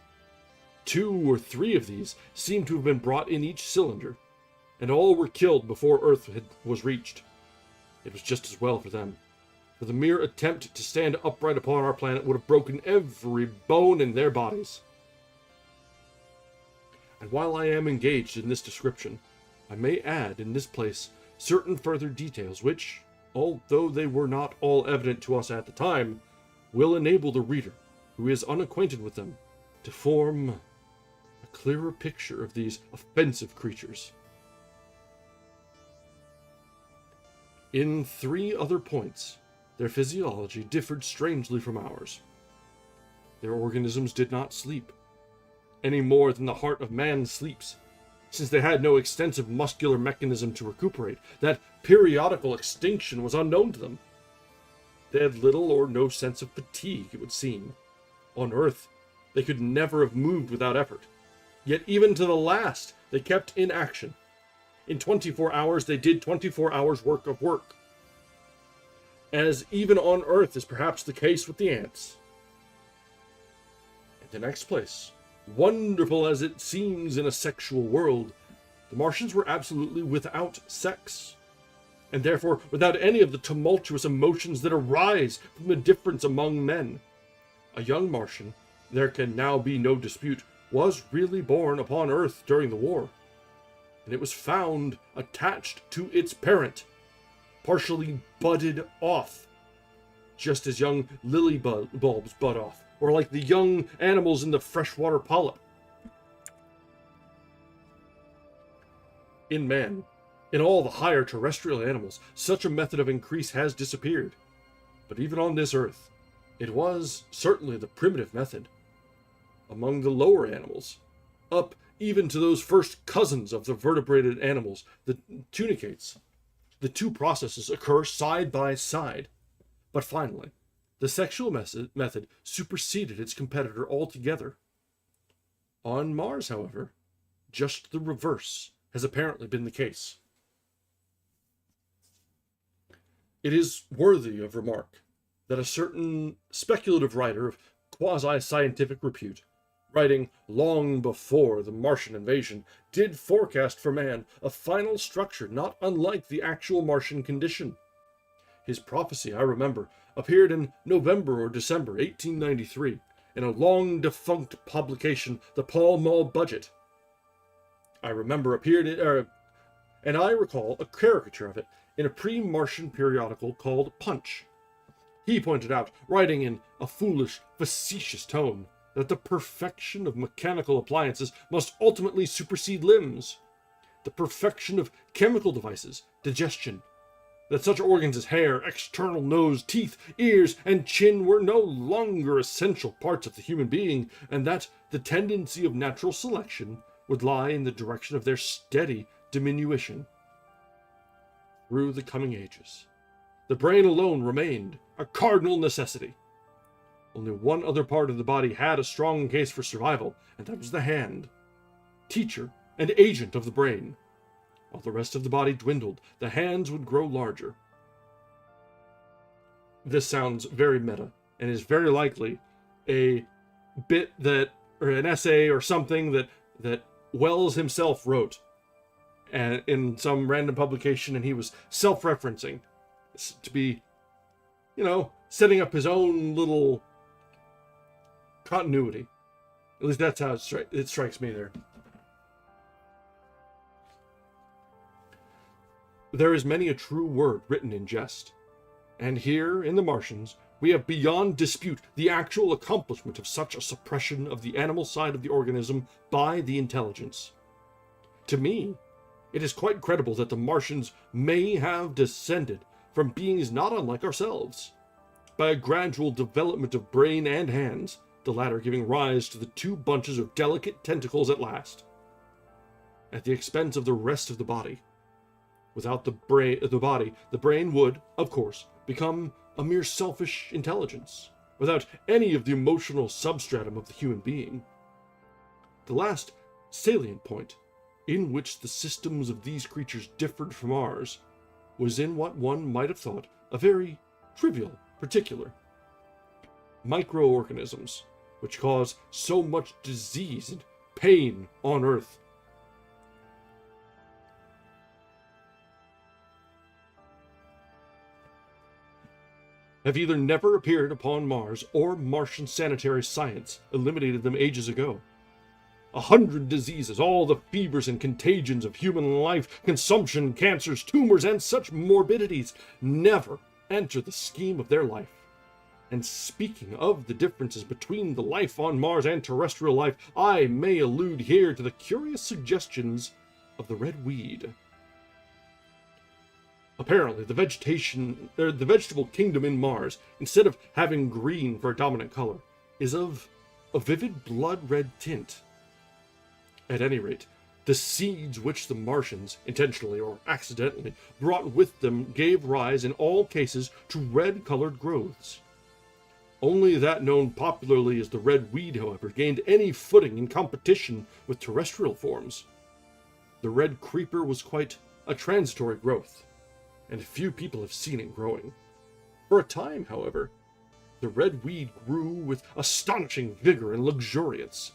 S1: 2 or 3 of these seemed to have been brought in each cylinder, and all were killed before Earth was reached. It was just as well for them, for the mere attempt to stand upright upon our planet would have broken every bone in their bodies. And while I am engaged in this description, I may add in this place certain further details which, although they were not all evident to us at the time, will enable the reader, who is unacquainted with them, to form a clearer picture of these offensive creatures. In 3 other points, their physiology differed strangely from ours. Their organisms did not sleep, any more than the heart of man sleeps, since they had no extensive muscular mechanism to recuperate. That periodical extinction was unknown to them. They had little or no sense of fatigue, it would seem. On Earth, they could never have moved without effort. Yet even to the last, they kept in action. In 24 hours, they did 24 hours' work of work. As even on Earth is perhaps the case with the ants. In the next place, wonderful as it seems in a sexual world, the Martians were absolutely without sex, and therefore without any of the tumultuous emotions that arise from the difference among men. A young Martian, there can now be no dispute, was really born upon Earth during the war, and it was found attached to its parent, partially budded off, just as young lily bulbs bud off, or like the young animals in the freshwater polyp. In man, in all the higher terrestrial animals, such a method of increase has disappeared. But even on this Earth, it was certainly the primitive method. Among the lower animals, up even to those first cousins of the vertebrated animals, the tunicates, the two processes occur side by side. But finally, the sexual method superseded its competitor altogether. On Mars, however, just the reverse has apparently been the case. It is worthy of remark that a certain speculative writer of quasi-scientific repute, writing long before the Martian invasion, did forecast for man a final structure not unlike the actual Martian condition. His prophecy, I remember, appeared in November or December 1893 in a long-defunct publication, the Pall Mall Budget. I remember and I recall a caricature of it in a pre-Martian periodical called Punch. He pointed out, writing in a foolish, facetious tone, that the perfection of mechanical appliances must ultimately supersede limbs, the perfection of chemical devices, digestion, that such organs as hair, external nose, teeth, ears, and chin were no longer essential parts of the human being, and that the tendency of natural selection would lie in the direction of their steady diminution. Through the coming ages, the brain alone remained a cardinal necessity. Only one other part of the body had a strong case for survival, and that was the hand, teacher and agent of the brain. While the rest of the body dwindled, the hands would grow larger. This sounds very meta, and is very likely a bit or an essay or something that Wells himself wrote and in some random publication, and he was self-referencing to be, setting up his own little continuity. At least that's how it strikes me there. There is many a true word written in jest, and here, in the Martians, we have beyond dispute the actual accomplishment of such a suppression of the animal side of the organism by the intelligence. To me, it is quite credible that the Martians may have descended from beings not unlike ourselves, by a gradual development of brain and hands, the latter giving rise to the two bunches of delicate tentacles at last, at the expense of the rest of the body. Without the brain would, of course, become a mere selfish intelligence, without any of the emotional substratum of the human being. The last salient point in which the systems of these creatures differed from ours was in what one might have thought a very trivial particular: microorganisms, which cause so much disease and pain on Earth. Have either never appeared upon Mars, or Martian sanitary science eliminated them ages ago. 100 diseases, all the fevers and contagions of human life, consumption, cancers, tumors, and such morbidities, never enter the scheme of their life. And speaking of the differences between the life on Mars and terrestrial life, I may allude here to the curious suggestions of the red weed. Apparently, the vegetable kingdom in Mars, instead of having green for a dominant color, is of a vivid blood red tint. At any rate, the seeds which the Martians, intentionally or accidentally, brought with them gave rise in all cases to red-colored growths. Only that known popularly as the red weed, however, gained any footing in competition with terrestrial forms. The red creeper was quite a transitory growth, and few people have seen it growing. For a time, however, the red weed grew with astonishing vigor and luxuriance.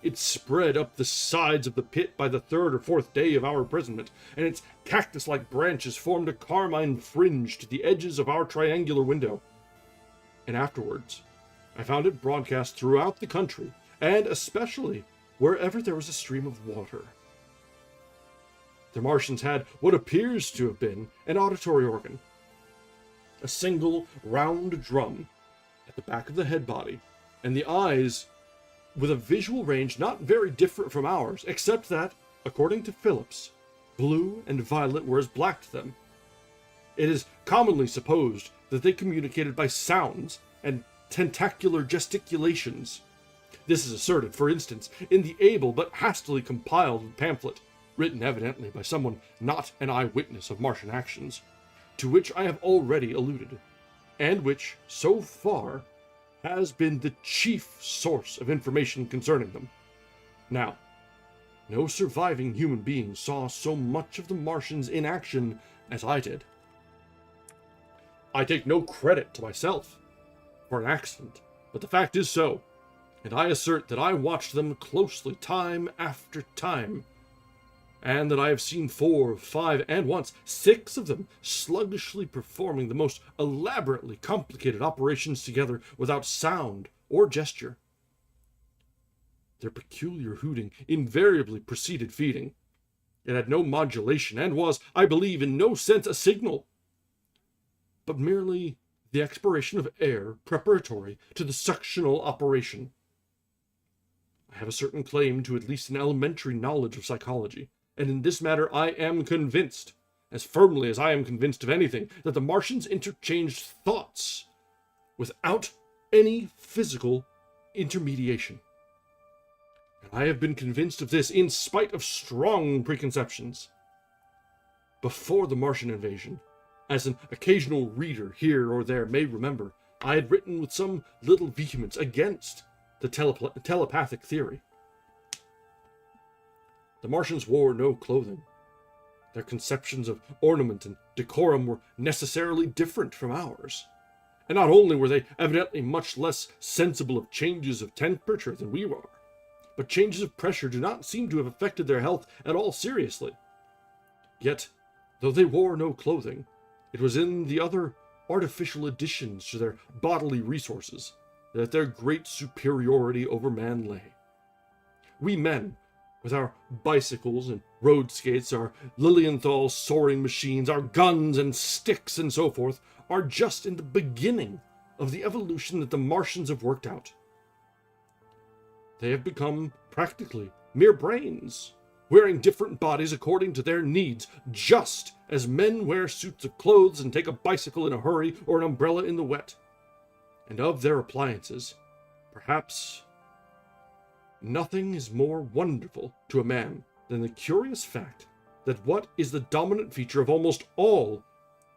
S1: It spread up the sides of the pit by the third or fourth day of our imprisonment, and its cactus-like branches formed a carmine fringe to the edges of our triangular window. And afterwards, I found it broadcast throughout the country, and especially wherever there was a stream of water. The Martians had what appears to have been an auditory organ, a single round drum at the back of the head body, and the eyes with a visual range not very different from ours, except that, according to Phillips, blue and violet were as black to them. It is commonly supposed that they communicated by sounds and tentacular gesticulations. This is asserted, for instance, in the able but hastily compiled pamphlet, written evidently by someone not an eyewitness of Martian actions, to which I have already alluded, and which, so far, has been the chief source of information concerning them. Now, no surviving human being saw so much of the Martians in action as I did. I take no credit to myself for an accident, but the fact is so, and I assert that I watched them closely time after time, and that I have seen 4, 5, and once 6 of them sluggishly performing the most elaborately complicated operations together without sound or gesture. Their peculiar hooting invariably preceded feeding. It had no modulation and was, I believe, in no sense a signal, but merely the expiration of air preparatory to the suctional operation. I have a certain claim to at least an elementary knowledge of psychology, and in this matter I am convinced, as firmly as I am convinced of anything, that the Martians interchanged thoughts without any physical intermediation. And I have been convinced of this in spite of strong preconceptions. Before the Martian invasion, as an occasional reader here or there may remember, I had written with some little vehemence against the telepathic theory. The Martians wore no clothing. Their conceptions of ornament and decorum were necessarily different from ours. And not only were they evidently much less sensible of changes of temperature than we were, but changes of pressure do not seem to have affected their health at all seriously. Yet, though they wore no clothing, it was in the other artificial additions to their bodily resources that their great superiority over man lay. We men, with our bicycles and road skates, our Lilienthal soaring machines, our guns and sticks and so forth, are just in the beginning of the evolution that the Martians have worked out. They have become practically mere brains, wearing different bodies according to their needs, just as men wear suits of clothes and take a bicycle in a hurry or an umbrella in the wet. And of their appliances, perhaps nothing is more wonderful to a man than the curious fact that what is the dominant feature of almost all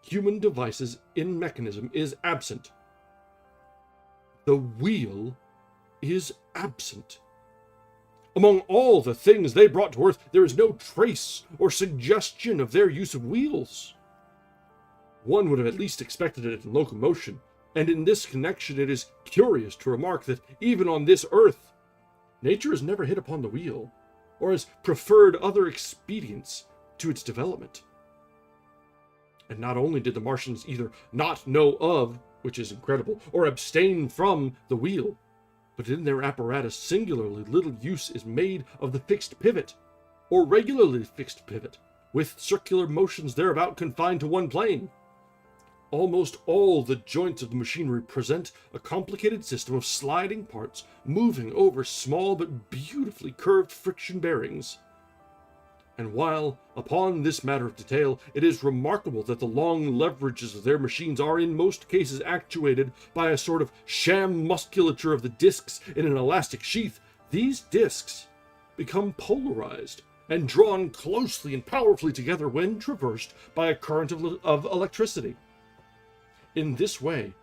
S1: human devices in mechanism is absent. The wheel is absent. Among all the things they brought to earth, there is no trace or suggestion of their use of wheels. One would have at least expected it in locomotion, and in this connection it is curious to remark that even on this earth, nature has never hit upon the wheel, or has preferred other expedients to its development. And not only did the Martians either not know of, which is incredible, or abstain from the wheel, but in their apparatus singularly little use is made of the fixed pivot, or regularly fixed pivot, with circular motions thereabout confined to one plane. Almost all the joints of the machinery present a complicated system of sliding parts moving over small but beautifully curved friction bearings. And while, upon this matter of detail, it is remarkable that the long leverages of their machines are in most cases actuated by a sort of sham musculature of the discs in an elastic sheath, these discs become polarized and drawn closely and powerfully together when traversed by a current of electricity. In this way,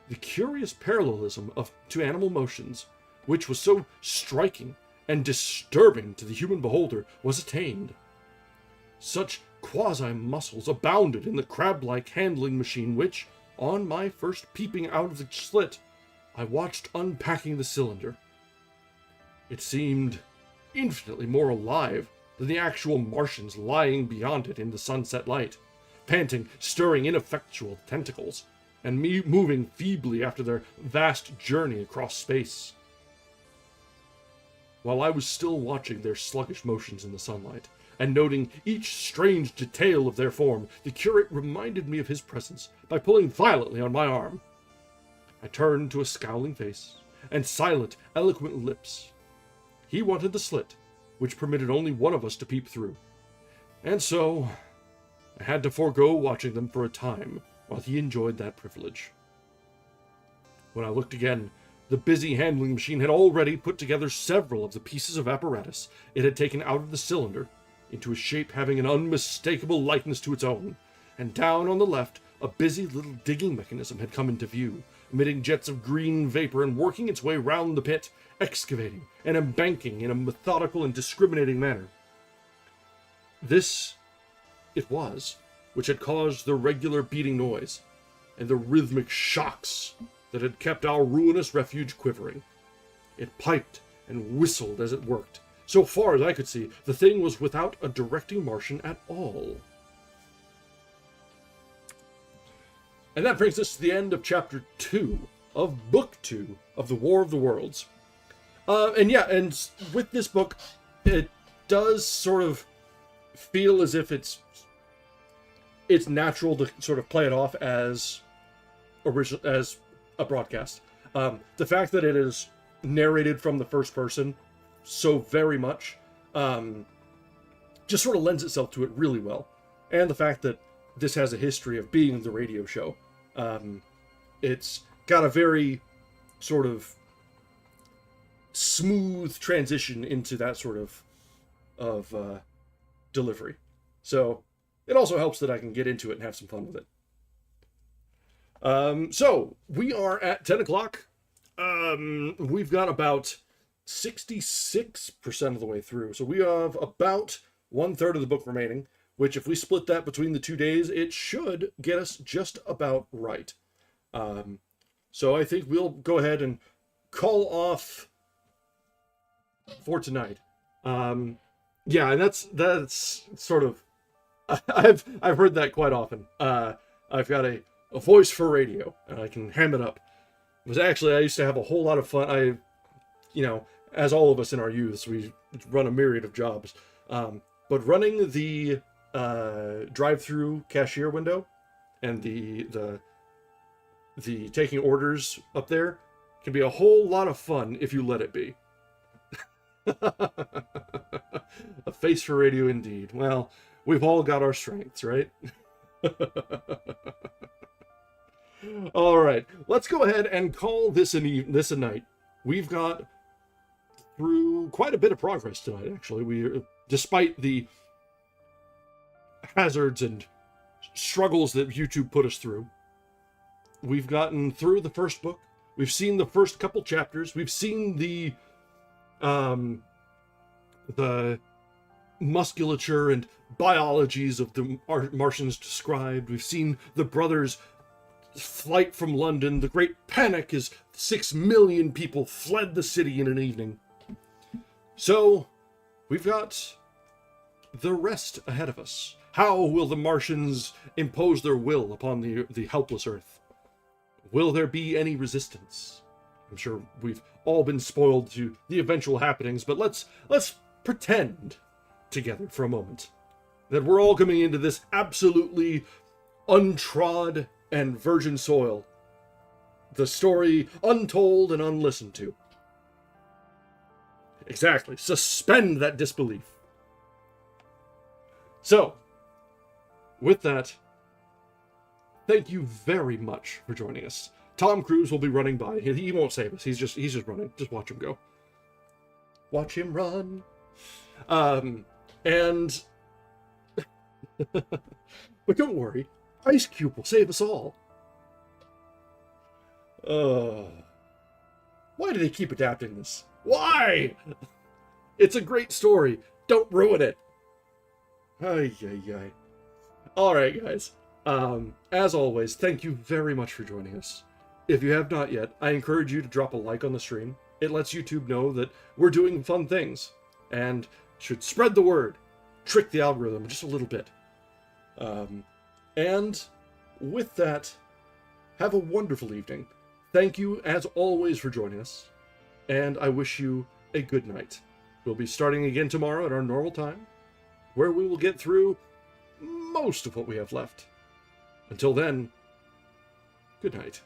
S1: the curious parallelism to animal motions, which was so striking and disturbing to the human beholder, was attained. Such quasi-muscles abounded in the crab-like handling machine which, on my first peeping out of the slit, I watched unpacking the cylinder. It seemed infinitely more alive than the actual Martians lying beyond it in the sunset light, panting, stirring ineffectual tentacles, and moving feebly after their vast journey across space. While I was still watching their sluggish motions in the sunlight, and noting each strange detail of their form, the curate reminded me of his presence by pulling violently on my arm. I turned to a scowling face and silent, eloquent lips. He wanted the slit, which permitted only one of us to peep through. And so, I had to forego watching them for a time, while he enjoyed that privilege. When I looked again, the busy handling machine had already put together several of the pieces of apparatus it had taken out of the cylinder into a shape having an unmistakable likeness to its own, and down on the left, a busy little digging mechanism had come into view, emitting jets of green vapor and working its way round the pit, excavating and embanking in a methodical and discriminating manner. This it was which had caused the regular beating noise and the rhythmic shocks that had kept our ruinous refuge quivering. It piped and whistled as it worked. So far as I could see, the thing was without a directing Martian at all. And that brings us to the end of Chapter 2 of Book 2 of The War of the Worlds. And with this book, it does sort of feel as if it's natural to sort of play it off as a broadcast. The fact that it is narrated from the first person so very much just sort of lends itself to it really well. And the fact that this has a history of being the radio show. It's got a very sort of smooth transition into that sort of delivery. So it also helps that I can get into it and have some fun with it. So we are at 10 o'clock. We've got about 66% of the way through. So we have about 1/3 of the book remaining, which if we split that between the 2 days, it should get us just about right. So I think we'll go ahead and call off for tonight. Yeah, and that's sort of, I've heard that quite often. I've got a voice for radio, and I can ham it up. It was actually, I used to have a whole lot of fun. As all of us in our youths, we run a myriad of jobs. But running the drive-through cashier window and the taking orders up there can be a whole lot of fun if you let it be. A face for radio indeed. Well, we've all got our strengths, right? All right, let's go ahead and call this a night. We've got through quite a bit of progress tonight, actually. Despite the hazards and struggles that YouTube put us through, we've gotten through the first book. We've seen the first couple chapters. We've seen the musculature and biologies of the Martians described. We've seen the brothers' flight from London, the Great Panic as 6 million people fled the city in an evening. So, we've got the rest ahead of us. How will the Martians impose their will upon the helpless Earth? Will there be any resistance? I'm sure we've all been spoiled to the eventual happenings, but let's pretend together for a moment that we're all coming into this absolutely untrod and virgin soil. The story untold and unlistened to. Exactly. Suspend that disbelief. So, with that, thank you very much for joining us. Tom Cruise will be running by. He won't save us. He's just running. Just watch him go. Watch him run. And but don't worry, Ice Cube will save us all. Why do they keep adapting this? Why? It's a great story. Don't ruin it. Ay. All right, guys. As always, thank you very much for joining us. If you have not yet, I encourage you to drop a like on the stream. It lets YouTube know that we're doing fun things and should spread the word, trick the algorithm just a little bit. And with that, have a wonderful evening. Thank you, as always, for joining us, and I wish you a good night. We'll be starting again tomorrow at our normal time, where we will get through most of what we have left. Until then, good night.